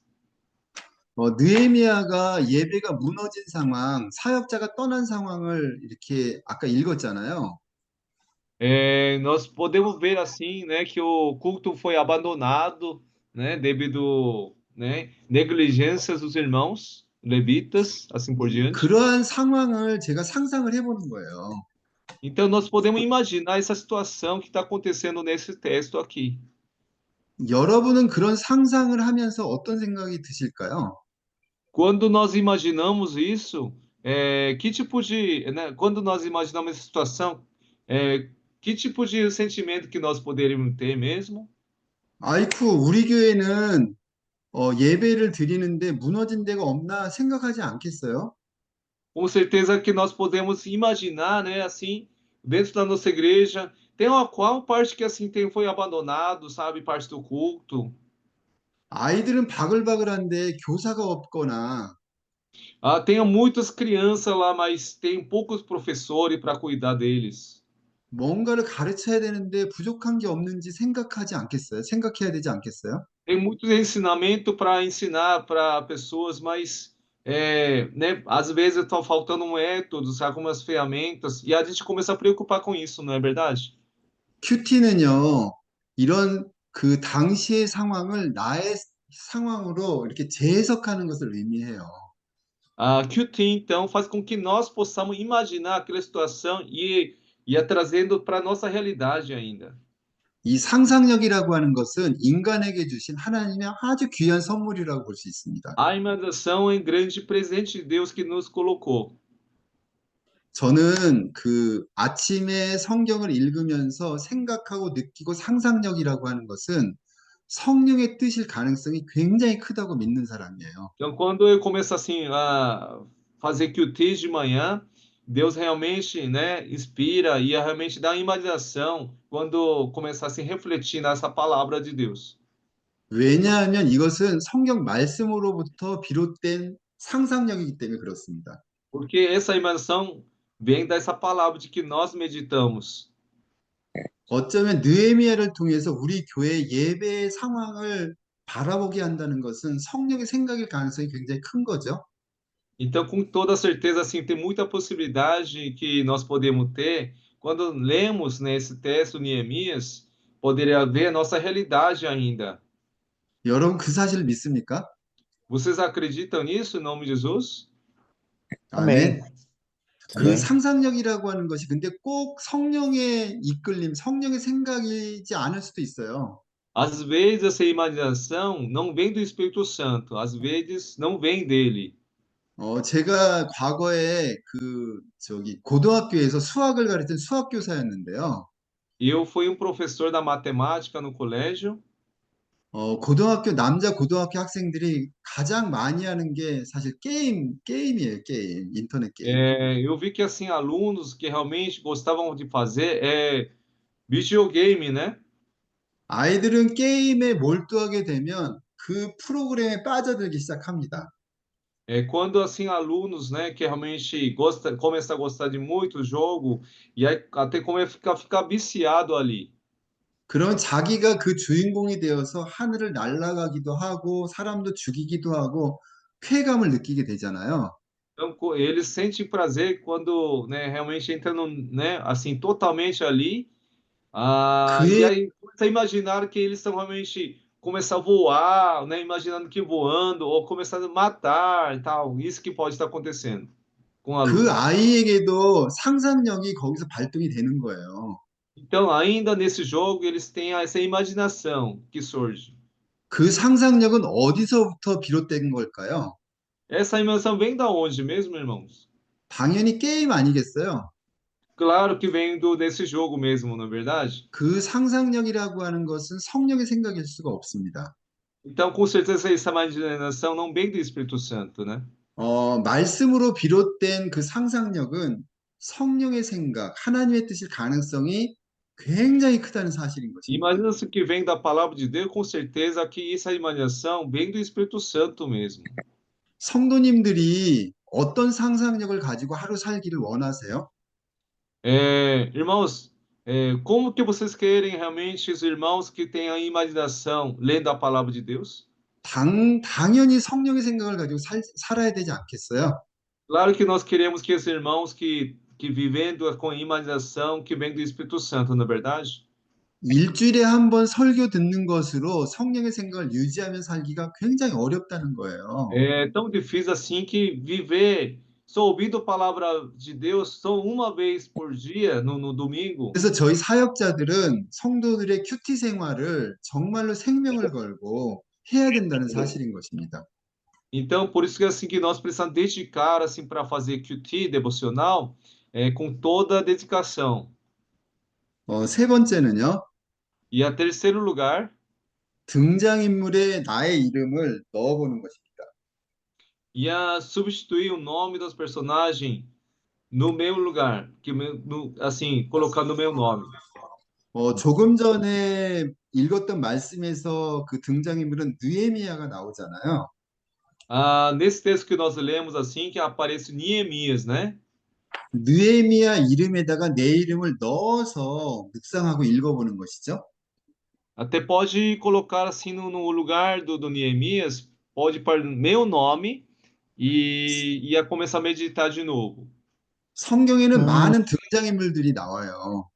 느헤미야가 예배가 무너진 상황, 사역자가 떠난 상황을 이렇게 아까 읽었잖아요. Nós podemos ver assim, né, que o culto foi abandonado, né, devido, né, negligências dos irmãos levitas, assim por diante. 그러한 상황을 제가 상상을 해보는 거예요. Então nós podemos imaginar essa situação que está acontecendo nesse texto aqui. 여러분은 그런 상상을 하면서 어떤 생각이 드실까요? Quando nós imaginamos isso, que tipo de, né, quando nós imaginamos essa situação, que tipo de sentimento que nós poderíamos ter mesmo? 아이쿠, 우리 교회는 예배를 드리는데 무너진 데가 없나 생각하지 않겠어요? Com certeza que nós podemos imaginar, né, assim, dentro da nossa igreja, tem qual parte que assim foi abandonado, sabe, parte do culto. 아이들은 바글바글한데 교사가 없거나 Tem muitas crianças lá, mas tem poucos professores para cuidar deles. 뭔가를 가르쳐야 되는데 부족한 게 없는지 생각하지 않겠어요? 생각해야 되지 않겠어요? Tem muito ensinamento para ensinar para pessoas, mas né, às vezes estão faltando métodos, algumas ferramentas, e a gente começa a preocupar com isso, não é verdade? 큐티는요, 이런 그 당시의 상황을 나의 상황으로 이렇게 재해석하는 것을 의미해요. A QT, então, faz com que nós possamos imaginar aquela situação e a trazendo para a nossa realidade ainda. 이 상상력이라고 하는 것은 인간에게 주신 하나님의 아주 귀한 선물이라고 볼 수 있습니다. A imaginação é um grande presente de Deus que nos colocou. 저는 그 아침에 성경을 읽으면서 생각하고 느끼고 상상력이라고 하는 것은 성령의 뜻일 가능성이 굉장히 크다고 믿는 사람이에요. Então, quando eu começo assim a fazer QT de manhã, Deus realmente, né, inspira e realmente dá imaginação quando começar a se refletir nessa palavra de Deus. 왜냐하면 이것은 성경 말씀으로부터 비롯된 상상력이기 때문에 그렇습니다. Porque essa imaginação vem dessa palavra de que nós meditamos. 어쩌면 느헤미야를 통해서 우리 교회 예배의 상황을 바라보게 한다는 것은 성령의 생각일 가능성이 굉장히 큰 거죠. Então, com toda certeza, assim, tem muita possibilidade que nós podemos ter quando lemos, né, esse texto Neemias, poderia ver a nossa realidade ainda. 여러분 그 사실 믿습니까? Vocês acreditam nisso em nome de Jesus? 아멘. 그 Sim. 상상력이라고 하는 것이 근데 꼭 성령의 이끌림, 성령의 생각이지 않을 수도 있어요. Às vezes essa imaginação não vem do Espírito Santo, às vezes não vem dele. 제가 과거에 고등학교에서 수학을 가르친 수학교사였는데요. Eu fui um professor da matemática no colégio. 남자 고등학교 학생들이 가장 많이 하는 게 사실 게임이에요, 게임, 인터넷 게임. Eu vi que assim alunos que realmente gostavam de fazer videogame, né? 아이들은 게임에 몰두하게 되면 그 프로그램에 빠져들기 시작합니다. Quando assim alunos, né, que realmente começa a gostar de muito jogo e aí até ficar viciado ali. 그런 자기가 그 주인공이 되어서 하늘을 날아가기도 하고 사람도 죽이기도 하고 쾌감을 느끼게 되잖아요. Então eles sentem prazer quando, né, realmente entra no, né, assim totalmente ali. E 그의 aí começa a imaginar que eles estão realmente começar a voar, né, imaginando que voando ou começando a matar e tal. Isso que pode estar acontecendo com o 그 aluno. 아이에게도 상상력이 거기서 발동이 되는 거예요. Então, ainda nesse jogo, eles têm essa imaginação que surge. 그 상상력은 어디서부터 비롯된 걸까요? Essa imaginação vem da onde mesmo, irmãos? 당연히 게임 아니겠어요? Claro que vem desse jogo mesmo, não é verdade? 그 상상력이라고 하는 것은 성령의 생각일 수가 없습니다. Então, com certeza, essa imaginação não vem do Espírito Santo, né? 말씀으로 비롯된 그 상상력은 성령의 생각, 하나님의 뜻일 가능성이 굉장히 크다는 사실인 것입니다. Imagina-se que vem da palavra de Deus, com certeza que essa imaginação vem do Espírito Santo mesmo. 성도님들이 어떤 상상력을 가지고 하루 살기를 원하세요? Irmãos, como que vocês querem realmente os irmãos que têm a imaginação lendo a palavra de Deus? 당연히 성령의 생각을 가지고 살아야 되지 않겠어요? Claro que nós queremos que esses irmãos que vivendo com imaginação que vem do Espírito Santo, não é verdade? 일주일에 한 번 설교 듣는 것으로 성령의 생각을 유지하며 살기가 굉장히 어렵다는 거예요. É tão difícil assim que viver só ouvindo a palavra de Deus só uma vez por dia, no domingo. 그래서 저희 사역자들은 성도들의 큐티 생활을 정말로 생명을 걸고 해야 된다는 사실인 것입니다. Então, por isso que assim que nós precisamos dedicar assim para fazer QT devocional, com toda a dedicação. 세 번째는요, E a terceiro lugar, 등장인물에 나의 이름을 넣어보는 것입니다. ia substituir o nome dos personagens no meu lugar, assim, colocar no meu nome. 조금 전에 읽었던 말씀에서 그 등장인물은 느헤미야가 나오잖아요. Nesse texto que nós lemos assim, que aparece Neemias, né? 느헤미야 이름에다가 내 이름을 넣어서 묵상하고 읽어보는 것이죠. Até pode colocar assim no lugar do Neemias, pode pôr meu nome e ia começar a meditar de novo. 성경에는 많은 등장인물들이 나와요.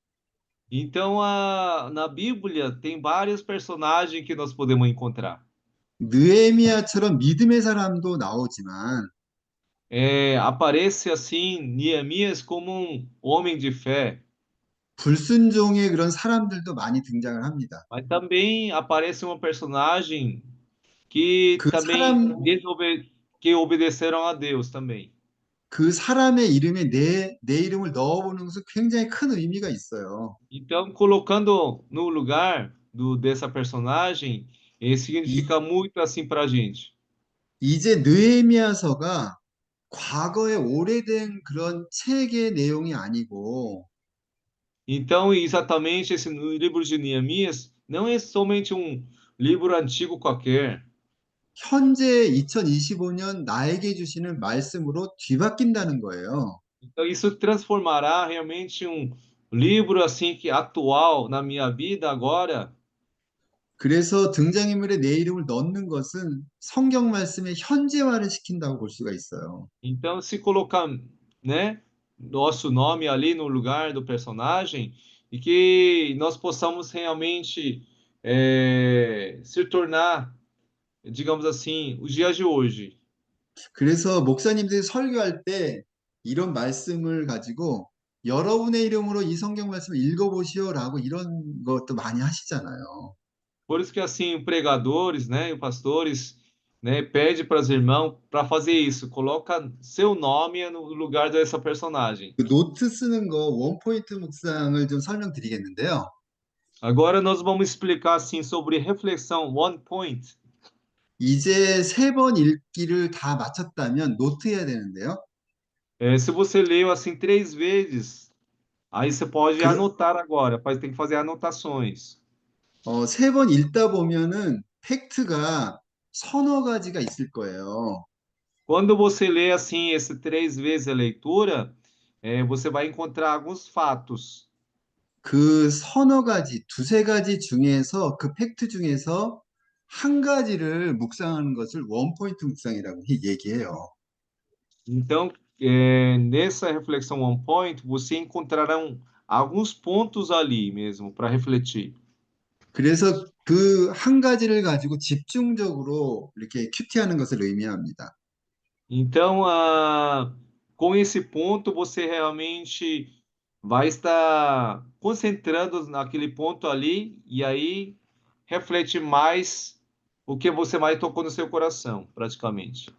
Então, na Bíblia tem vários personagens que nós podemos encontrar. 느헤미야처럼 믿음의 사람도 나오지만 Aparece assim Neemias como um homem de fé, 불순종의 그런 사람들도 많이 등장을 합니다. mas também aparece um personagem que 그 também 사람, que obedeceram a Deus também. 그 사람의 이름에 내 이름을 넣어보는 것은 굉장히 큰 의미가 있어요. Então, colocando no lugar dessa personagem, 이, significa muito assim para a gente. 이제 느헤미야서가 과거의 오래된 그런 책의 내용이 아니고 Então, exatamente esse livro de Neemias não é somente um livro antigo qualquer. 현재 2025년 나에게 주시는 말씀으로 뒤바뀐다는 거예요. Então, isso transformará realmente um livro assim que atual na minha vida agora. 그래서 등장인물에 내 이름을 넣는 것은 성경 말씀의 현재화를 시킨다고 볼 수가 있어요. Então, se colocar, né, nosso nome ali no lugar do personagem e que nós possamos realmente se tornar, digamos assim, os dias de hoje. 그래서 목사님들이 설교할 때 이런 말씀을 가지고 여러분의 이름으로 이 성경 말씀을 읽어보시오라고 이런 것도 많이 하시잖아요. Por isso que assim, pregadores, né, e pastores, né, pede para os irmãos para fazer isso, coloca seu nome no lugar dessa personagem. 그 노트 쓰는 거 원포인트 묵상을 좀 설명드리겠는데요. Agora nós vamos explicar assim sobre reflexão one point. 이제 3번 읽기를 다 마쳤다면 노트해야 되는데요. Se você leu assim 3 vezes, aí você pode 그, anotar agora, tem que fazer anotações. 3번 읽다 보면은 팩트가 서너 가지가 있을 거예요. Quando você lê assim esse 3 vezes a leitura, você vai encontrar alguns fatos. 그 서너 가지, 두세 가지 중에서 그 팩트 중에서 한 가지를 묵상하는 것을 원포인트 묵상이라고 얘기해요. Então, nessa reflexão one point, você encontrará alguns pontos ali mesmo para refletir. 그래서 그 한 가지를 가지고 집중적으로 이렇게 큐티하는 것을 의미합니다. Então, com esse ponto, você realmente vai estar concentrando naquele ponto ali e aí reflete mais o que você mais tocou no seu coração, praticamente.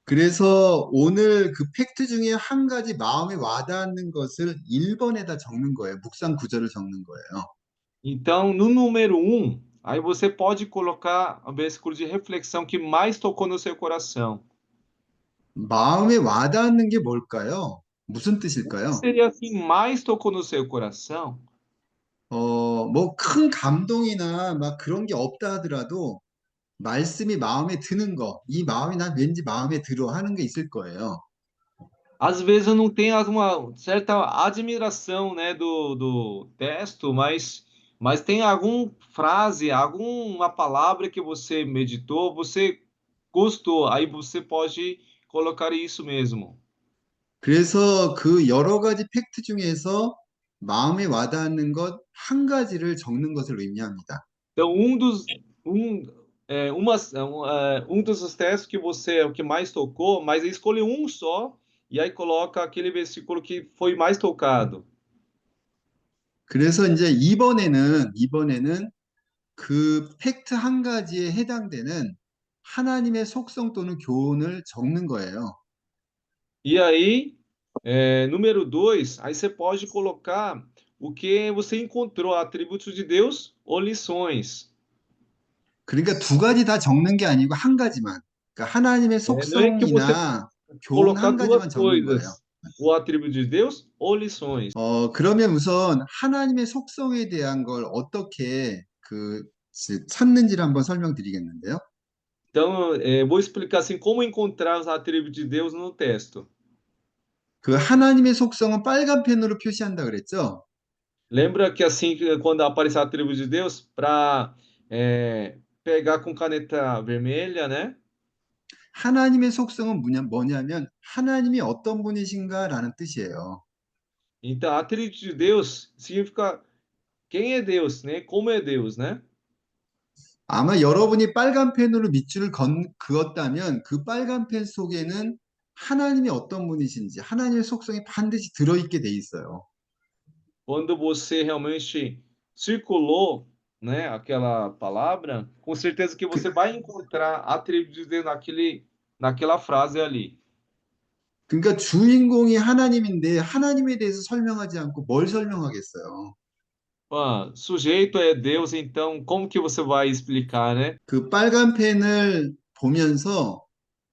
그래서 오늘 그 팩트 중에 한 가지 마음에 와닿는 것을 1번에다 적는 거예요. 묵상 구절을 적는 거예요. Então, no número 1, aí você pode colocar o versículo de reflexão que mais tocou no seu coração. 마음에 와닿는 게 뭘까요? 무슨 O que 뜻일까요? seria assim mais tocou no seu coração? 뭐 큰 감동이나 막 그런 게 없다 하더라도 말씀이 마음에 드는 거, 이 마음이 난 왠지 마음에 들어 하는 게 있을 거예요. Às vezes eu não tenho uma certa admiração, né, do texto, mas tem alguma frase, alguma palavra que você meditou, você gostou, aí você pode colocar isso mesmo. 그래서 그 여러 가지 팩트 중에서 마음에 와닿는 것 한 가지를 적는 것을 의미합니다. Então, um dos textos que você é o que mais tocou, mas escolhe um só e aí coloca aquele versículo que foi mais tocado. 그래서 이제 이번에는 그 팩트 한 가지에 해당되는 하나님의 속성 또는 교훈을 적는 거예요. E aí, número 2, aí você pode colocar o que você encontrou, atributos de Deus ou lições. 그러니까 두 가지 다 적는 게 아니고 한 가지만. 그러니까 하나님의 Não é que você 속성이나 교훈 colocar 한 duas 가지만 적는 거예요. coisas, o atributo de Deus ou lições. 그러면 우선 하나님의 속성에 대한 걸 어떻게 찾는지를 한번 설명드리겠는데요. Então, vou explicar assim como encontrar os atributos de Deus no texto. 그 하나님의 속성은 빨간 펜으로 표시한다 그랬죠? Lembra que assim, quando aparecer atributo de Deus, para pegar com caneta vermelha, né? 하나님의 속성은 뭐냐면 하나님이 어떤 분이신가라는 뜻이에요. Então, atributo de Deus significa quem é Deus, né? Como é Deus, né? 아마 여러분이 빨간 펜으로 밑줄을 그었다면 그 빨간 펜 속에는 하나님이 어떤 분이신지 하나님의 속성이 반드시 들어있게 돼 있어요. Quando você realmente circulou, né, aquela palavra, com certeza que você vai encontrar atributos de Deus naquela frase ali. 그러니까 주인공이 하나님인데 하나님에 대해서 설명하지 않고 뭘 설명하겠어요? Sujeito é Deus, então como que você vai explicar, né? 그 빨간 펜을 보면서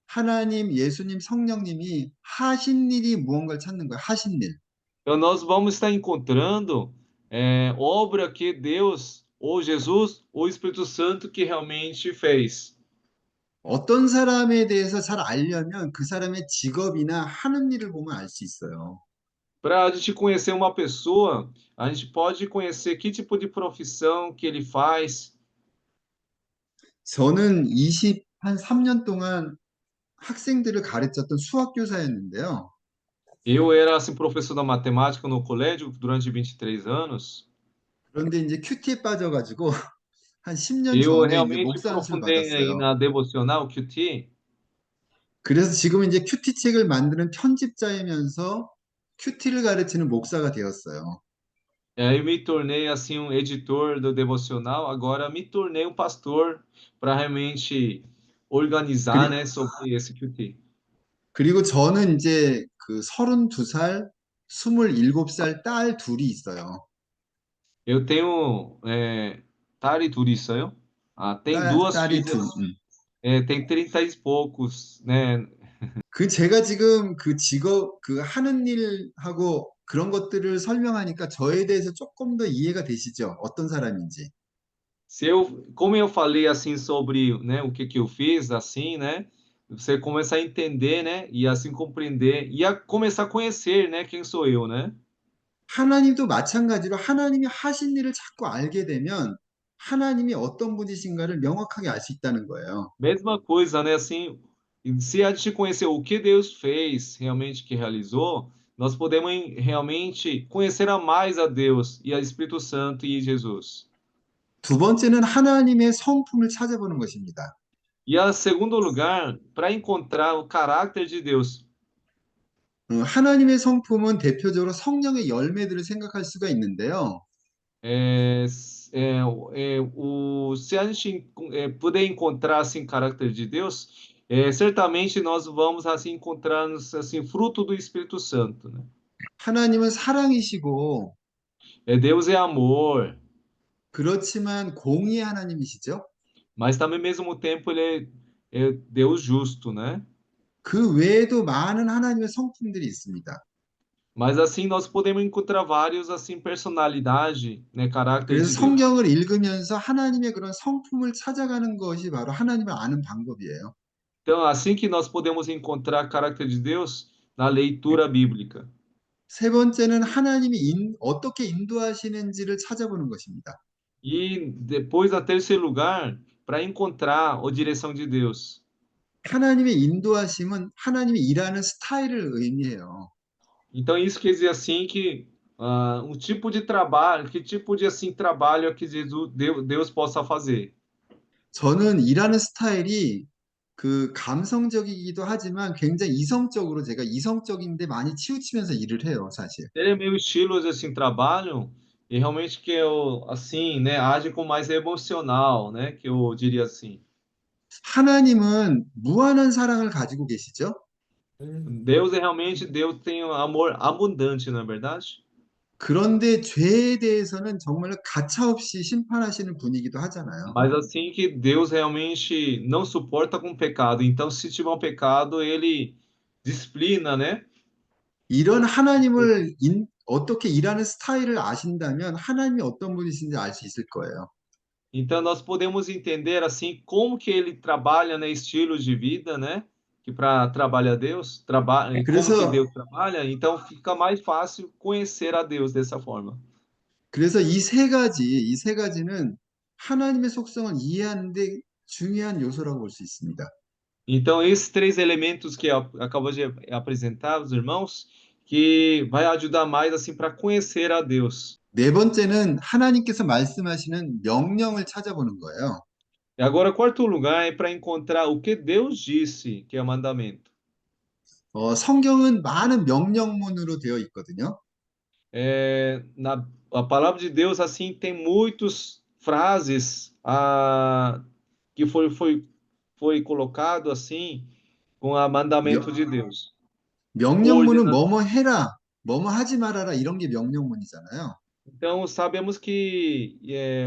하나님, 예수님, 성령님이 하신 일이 무언가를 찾는 거예요. 하신 일. Então nós vamos estar encontrando obra que Deus, ou Jesus, ou Espírito Santo que realmente fez. 어떤 사람에 대해서 잘 알려면 그 사람의 직업이나 하는 일을 보면 알 수 있어요. Para a gente conhecer uma pessoa, a gente pode conhecer que tipo de profissão que ele faz. 저는 한 3년 동안 학생들을 가르쳤던 수학교사였는데요. Eu era assim professor da matemática no colégio durante 23 anos. 그런데 이제 큐티에 빠져가지고 한 10년 Eu 전에 이제 realmente 목사 안수를 aprofundei aí 받았어요. na devocional QT. 그래서 지금 이제 큐티 책을 만드는 편집자이면서 큐티를 가르치는 목사가 되었어요. Eu me tornei assim um editor do devocional, agora me tornei um pastor para realmente organizar, 그리, né, sobre esse QT. 그리고 저는 이제 그 32살, 27살 딸 둘이 있어요. Eu tenho Tari 있어요? Ah, tem duas 딸이 filhas, 둘. tem 30 e poucos, né? 그 제가 지금 그 직업, 그 ha는 일하고 그런 것들을 설명하니까 저에 대해서 조금 더 이해가 되시죠? 어떤 사람인지. Como eu falei assim sobre, né, o que que eu fiz, assim, né? Você começa a entender, né, e assim compreender e a começar a conhecer, né, quem sou eu, né? 하나님도 마찬가지로 하나님이 하신 일을 자꾸 알게 되면 하나님이 어떤 분이신가를 명확하게 알 수 있다는 거예요. Mesma coisa, né? Assim, se a gente conhecer o que Deus fez, realmente que realizou, nós podemos realmente conhecer a mais a Deus e a Espírito Santo e Jesus. 두 번째는 하나님의 성품을 찾아보는 것입니다. E a segundo lugar, para encontrar o caráter de Deus. 하나님의 성품은 대표적으로 성령의 열매들을 생각할 수가 있는데요. É, se a gente puder encontrar assim caráter de Deus, certamente nós vamos assim encontrar assim fruto do Espírito Santo, né? 하나님은 사랑이시고 Deus é amor. 그렇지만 공의의 하나님이시죠. Mas também, ao mesmo tempo, ele é Deus justo, né? 그 외에도 많은 하나님의 성품들이 있습니다. Mas assim nós podemos encontrar vários assim personalidade, né, caráter 그래서 de Deus. 성경을 읽으면서 하나님의 그런 성품을 찾아가는 것이 바로 하나님을 아는 방법이에요. Então, assim que nós podemos encontrar caráter de Deus na leitura bíblica. 세 번째는 하나님이 어떻게 인도하시는지를 찾아보는 것입니다. E depois, a terceiro lugar, para encontrar a direção de Deus. 하나님의 인도하심은 하나님이 일하는 스타일을 의미해요. Então, isso quer dizer assim que um tipo de trabalho, que tipo de assim trabalho é que Deus possa fazer. 저는 일하는 스타일이 그 감성적이기도 하지만 굉장히 이성적으로 제가 이성적인데 많이 치우치면서 일을 해요, 사실. Ele é meu estilo assim trabalho e realmente que eu assim, né, age com mais emocional, né, que eu diria assim. 하나님은 무한한 사랑을 가지고 계시죠? Deus é realmente Deus tem um amor abundante, não é verdade? 그런데 죄에 대해서는 정말로 가차없이 심판하시는 분이기도 하잖아요. Mas assim que Deus realmente não suporta com pecado. Então, se tiver um pecado, ele disciplina, né? 이런 하나님을 어떻게 일하는 스타일을 아신다면 하나님이 어떤 분이신지 알 수 있을 거예요. Então nós podemos entender assim como que ele trabalha, né, estilos de vida, né? Que para trabalhar Deus, trabalha e como que 그래서 Deus trabalha, então fica mais fácil conhecer a Deus dessa forma. 그래서 이 세 가지는 하나님의 속성을 이해하는데 중요한 요소라고 볼 수 있습니다. Então esses três elementos que acabou de apresentar os irmãos, que vai ajudar mais assim para conhecer a Deus. 네 번째는 하나님께서 말씀하시는 명령을 찾아보는 거예요. E agora, quarto lugar é para encontrar o que Deus disse, que é o mandamento. 성경은 많은 명령문으로 되어 있거든요. A palavra de Deus assim tem muitas frases que foi colocado assim com o 명, mandamento de Deus. 명령문은 Ordena. 뭐뭐 해라, 뭐뭐 하지 말아라 이런 게 명령문이잖아요. Então sabemos que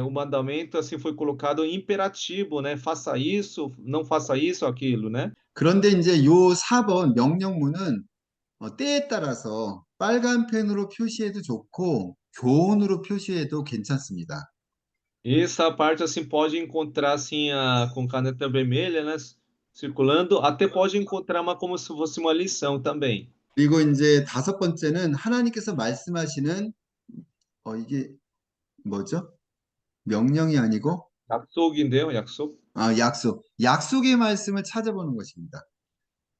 o mandamento assim foi colocado imperativo, né? Faça isso, não faça isso, aquilo, né? 그런데 이제 요 4번 명령문은 때에 따라서 빨간 펜으로 표시해도 좋고 교훈으로 표시해도 괜찮습니다. Essa parte assim pode encontrar assim com caneta vermelha, né? Circulando, até pode encontrar uma como se fosse uma lição também. 그리고 이제 다섯 번째는 하나님께서 말씀하시는 이게 뭐죠? 명령이 아니고 약속인데요, 약속. 약속. 약속의 말씀을 찾아보는 것입니다.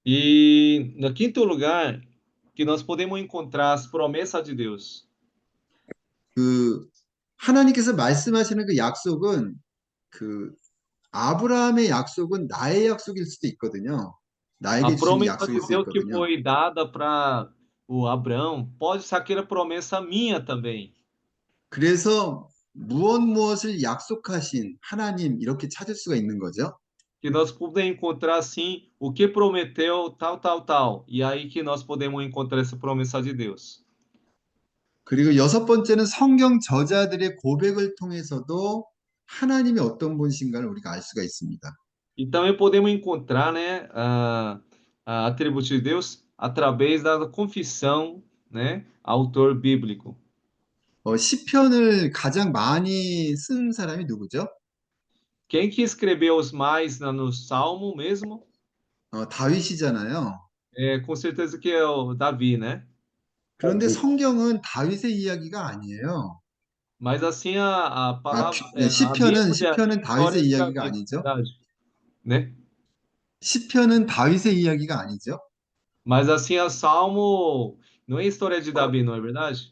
E no quinto lugar, que nós podemos encontrar as promessas de Deus. 그 하나님께서 말씀하시는 그 약속은 그 아브라함의 약속은 나의 약속일 수도 있거든요. A 나에게 주신 이 promessa 약속이 de Deus que 쓰였거든요. foi dada para o Abraão pode ser aquela promessa minha também. 그래서 무엇을 약속하신 하나님 이렇게 찾을 수가 있는 거죠. Que nós podemos encontrar assim o que prometeu, tal, tal, tal. E aí que nós podemos encontrar essa promessa de Deus. 그리고 여섯 번째는 성경 저자들의 고백을 통해서도 하나님이 어떤 분이신가를 우리가 알 수가 있습니다. E também podemos encontrar, né, a atributo de Deus através da confissão, né, autor bíblico. 시편을 가장 많이 쓴 사람이 누구죠? Quem que escreveu os mais no Salmo mesmo? 다윗이잖아요. Com certeza que é o Davi, né? 그런데 성경은 다윗의 이야기가 아니에요. Mas assim a palavra, a Bíblia é a 시편은 história 다윗의 de 이야기가 Davi, 아니죠. verdade? Né? 시편은 다윗의 이야기가 아니죠. Mas assim a Salmo não é a história de Davi, não é verdade?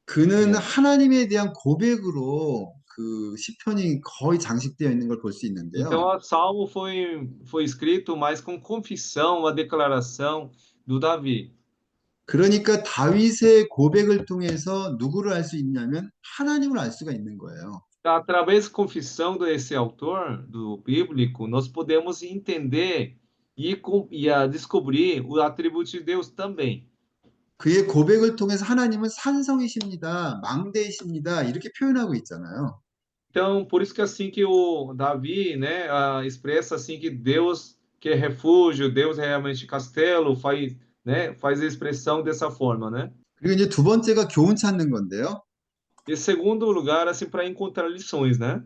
그는 하나님에 대한 고백으로 그 시편이 거의 장식되어 있는 걸 볼 수 Então 있는데요. a Salmo foi escrito mais com confissão, uma declaração do Davi. 그러니까 다윗의 고백을 통해서 누구를 알 수 있냐면 하나님을 알 수가 있는 거예요. Através da confissão desse autor do bíblico, nós podemos entender e descobrir o atributo de Deus também. 그의 고백을 통해서 하나님은 산성이십니다, 망대이십니다 이렇게 표현하고 있잖아요. Então, por isso que assim que o Davi, né, expressa assim que Deus que é refúgio, Deus é realmente castelo, faz, né, faz a expressão dessa forma, né? 그리고 이제 두 번째가 교훈 찾는 건데요. E segundo lugar, assim, para encontrar lições, né?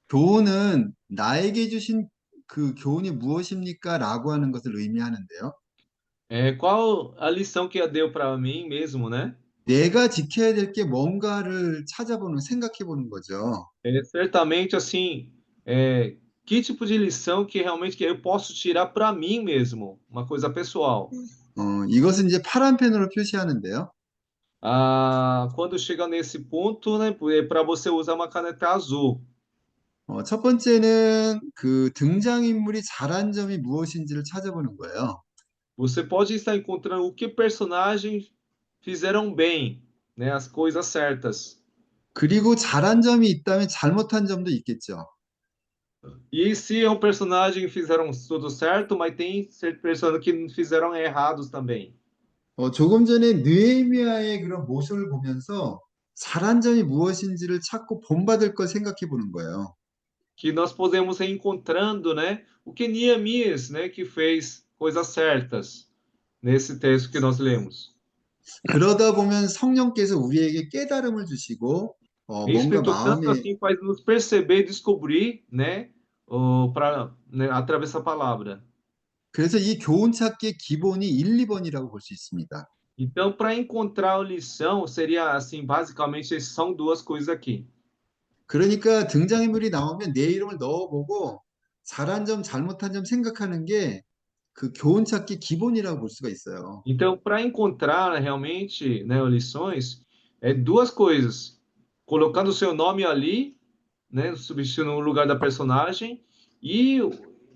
교훈은 나에게 주신 그 교훈이 무엇입니까? 라고 하는 것을 의미하는데요. Qual a lição que deu para mim mesmo, né? 내가 지켜야 될 게 뭔가를 찾아보는, 생각해 보는 거죠. Certamente, assim, que tipo de lição que realmente que eu posso tirar para mim mesmo, uma coisa pessoal. 이것은 이제 파란 펜으로 표시하는데요. Quando chega nesse ponto, né, para você usar uma caneta azul. 첫 번째는 그 등장인물이 잘한 점이 무엇인지를 찾아보는 거예요. Você pode estar encontrando o que personagens fizeram bem, né, as coisas certas. 그리고 잘한 점이 있다면 잘못한 점도 있겠죠. E se é um personagem que fizeram tudo certo, mas tem personagens que fizeram errados também. 조금 전에 느헤미야의 그런 모습을 보면서 잘한 점이 무엇인지를 찾고 본받을 걸 생각해 보는 거예요. Que nós podemos ir encontrando, né, o que Neemias, né, que fez coisas certas nesse texto que nós lemos. 그러다 보면 성령께서 우리에게 깨달음을 주시고 O 뭔가 Espírito Santo 마음에 assim faz nos perceber e descobrir, né, através da palavra. 그래서 이 교훈 찾기의 기본이 1, 2번이라고 볼 수 있습니다. Então, para encontrar a lição, seria assim, basicamente, são duas coisas aqui. 그러니까 등장인물이 나오면 내 이름을 넣어보고 잘한 점, 잘못한 점 생각하는 게 그 교훈 찾기 기본이라고 볼 수가 있어요. Então, para encontrar realmente, né, lições, duas coisas. Colocando o seu nome ali, né, substituindo o lugar da personagem, e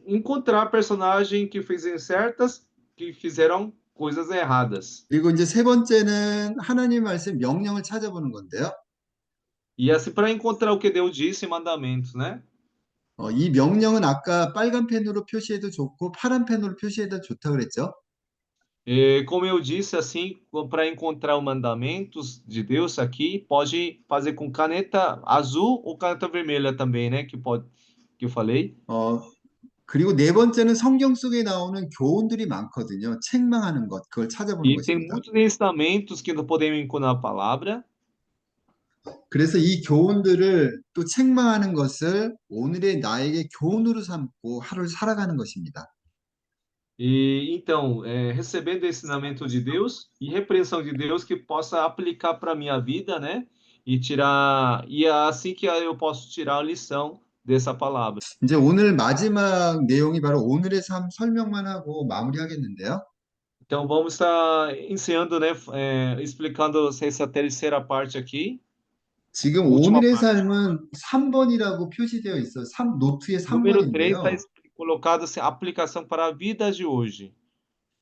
encontrar personagem que fizeram certas, que fizeram coisas erradas. 그리고 이제 세 번째는 하나님 말씀 명령을 찾아보는 건데요. E assim, para encontrar o que Deus disse, mandamentos, né? 이 명령은 아까 빨간 펜으로 표시해도 좋고 파란 펜으로 표시해도 좋다고 그랬죠. Como eu disse, assim, para encontrar os mandamentos de Deus aqui, pode fazer com caneta azul ou caneta vermelha também, né? Que eu falei. 그리고 네 번째는 성경 속에 나오는 교훈들이 많거든요. 책망하는 것, 그걸 찾아보는 E tem 것입니다. muitos ensinamentos que nós podemos encontrar na palavra. 그래서 이 교훈들을 또 책망하는 것을 오늘의 나에게 교훈으로 삼고 하루를 살아가는 것입니다. E então, recebendo o ensinamento de Deus e repreensão de Deus que possa aplicar para a minha vida, né? E é assim que eu posso tirar a lição dessa palavra. 이제 오늘 마지막 내용이 바로 오늘의 삶 설명만 하고 마무리하겠는데요. Então, vamos estar ensinando, né? Explicando essa terceira parte aqui. 지금 última 오늘의 parte. 삶은 3번이라고 표시되어 있어요. 노트에 Número 3 está 3번인데요. colocado assim, aplicação para a vida de hoje.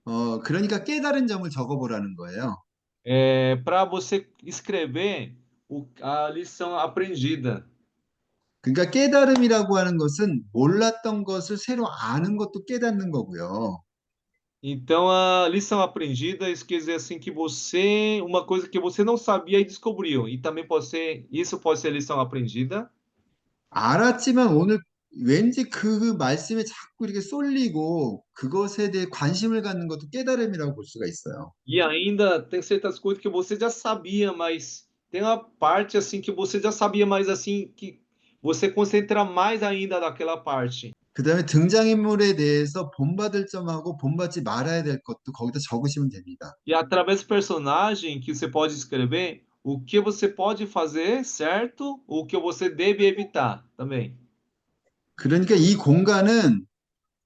그러니까 깨달은 점을 적어보라는 거예요. Para você escrever a lição aprendida. 그러니까 깨달음이라고 하는 것은 몰랐던 것을 새로 아는 것도 깨닫는 거고요. Então, a lição aprendida, isso quer dizer assim que você, uma coisa que você não sabia e descobriu. E também pode ser, isso pode ser lição aprendida. 알았지만 오늘 왠지 그 말씀에 자꾸 이렇게 쏠리고 그것에 대해 관심을 갖는 것도 깨달음이라고 볼 수가 있어요. E ainda tem certas coisas que você já sabia, mas tem uma parte assim que você já sabia, mas assim que você concentra mais ainda naquela parte. 그 다음에 등장인물에 대해서 본받을 점하고 본받지 말아야 될 것도 거기다 적으시면 됩니다. E através do personagem que você pode escrever, o que você pode fazer certo, o que você deve evitar também. 그러니까 이 공간은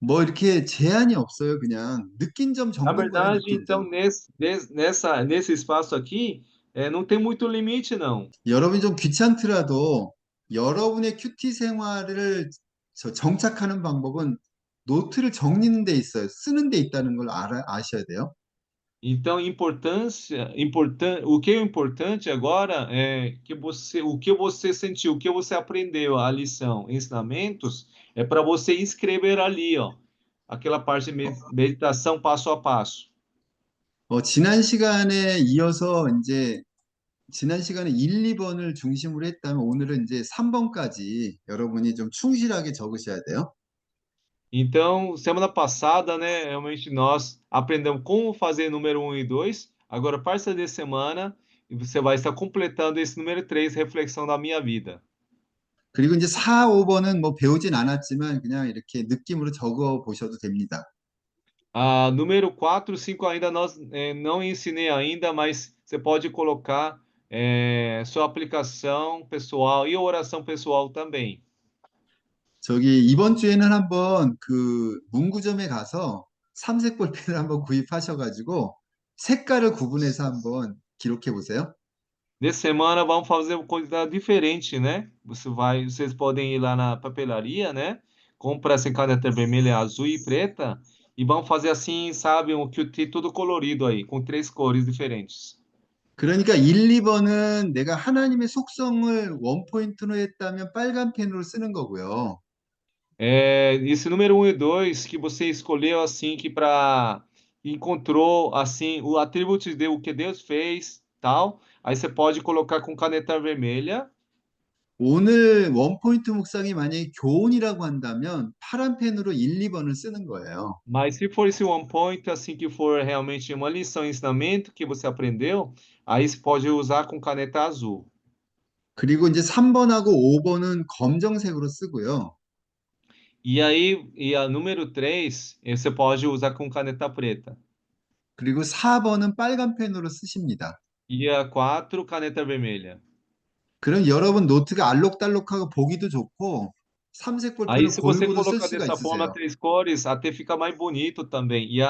뭐 이렇게 제한이 없어요. 그냥 느낀 점 Na 적는 거예요, verdade, 느낀 então, 점. nesse espaço aqui, não tem muito limite, não. 여러분이 좀 귀찮더라도 여러분의 큐티 생활을 정착하는 방법은 노트를 적는 데 있어요. 쓰는 데 있다는 걸 아셔야 돼요. Então, o que é importante agora é que o que você sentiu, o que você aprendeu, a lição, ensinamentos, é para você escrever ali, ó, aquela parte de meditação passo a passo. 지난 시간에 이어서 이제 지난 시간에 1, 2번을 중심으로 했다면 오늘은 이제 3번까지 여러분이 좀 충실하게 적으셔야 돼요. Então, semana passada, né, realmente nós aprendemos como fazer número 1 e 2. Agora, partir de semana, você vai estar completando esse número 3, reflexão da minha vida. 그리고 이제 4, 5번은 뭐 배우진 않았지만 그냥 이렇게 느낌으로 적어 보셔도 됩니다. Número 4, 5 ainda não ensinei ainda, mas você pode colocar sua aplicação pessoal e oração pessoal também. 저기 이번 주에는 한번 그 문구점에 가서 삼색 볼펜을 한번 구입하셔가지고 색깔을 구분해서 한번 기록해 보세요. Nessa semana vamos fazer uma coisa diferente, né? Vocês podem ir lá na papelaria, né? Comprar assim caneta vermelha, azul e preta e vamos fazer assim, sabe, um QT tudo colorido aí, com 3 cores diferentes. 그러니까 1, 2번은 내가 하나님의 속성을 원포인트로 했다면 빨간 펜으로 쓰는 거고요. Esse número 1 e 2 que você escolheu assim que para encontrou assim o atributo de o que Deus fez, tal, aí você pode colocar com caneta vermelha. 오늘 원포인트 묵상이 만약에 교훈이라고 한다면 파란 펜으로 1, 2번을 쓰는 거예요. Mas se for esse one point, assim que for realmente uma lição, ensinamento que você aprendeu, aí você pode usar com caneta azul. 그리고 이제 3번하고 5번은 검정색으로 쓰고요. E aí, a número 3, você pode usar com caneta preta. 그리고 4번은 빨간 펜으로 쓰십니다. E a 4, caneta vermelha. 그럼 여러분 노트가 알록달록하고 보기도 좋고 삼색 Aí, 볼펜을 se você 골고루 쓸 colocar 수가 dessa forma 있으세요. 3 cores, até fica mais bonito também. E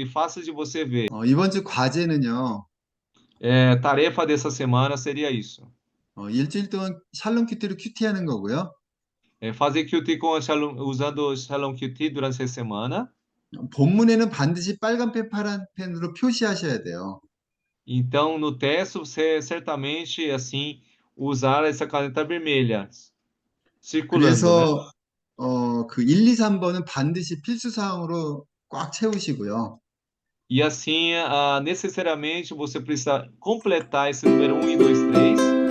fácil de você ver. 이번 주 과제는요. Tarefa dessa semana seria isso. 일주일 동안 샬롬 큐티로 큐티하는 거고요. Fazer QT usando Shalom QT durante essa semana. 본문에는 반드시 빨간 펜, 파란 펜으로 표시하셔야 돼요. Então, no texto, você certamente, assim, usar essa caneta vermelha, circulando, né? 그래서 그 1, 2, 3번은 반드시 필수 사항으로 꽉 채우시고요. E assim, necessariamente, você precisa completar esse número 1 e 2, 3.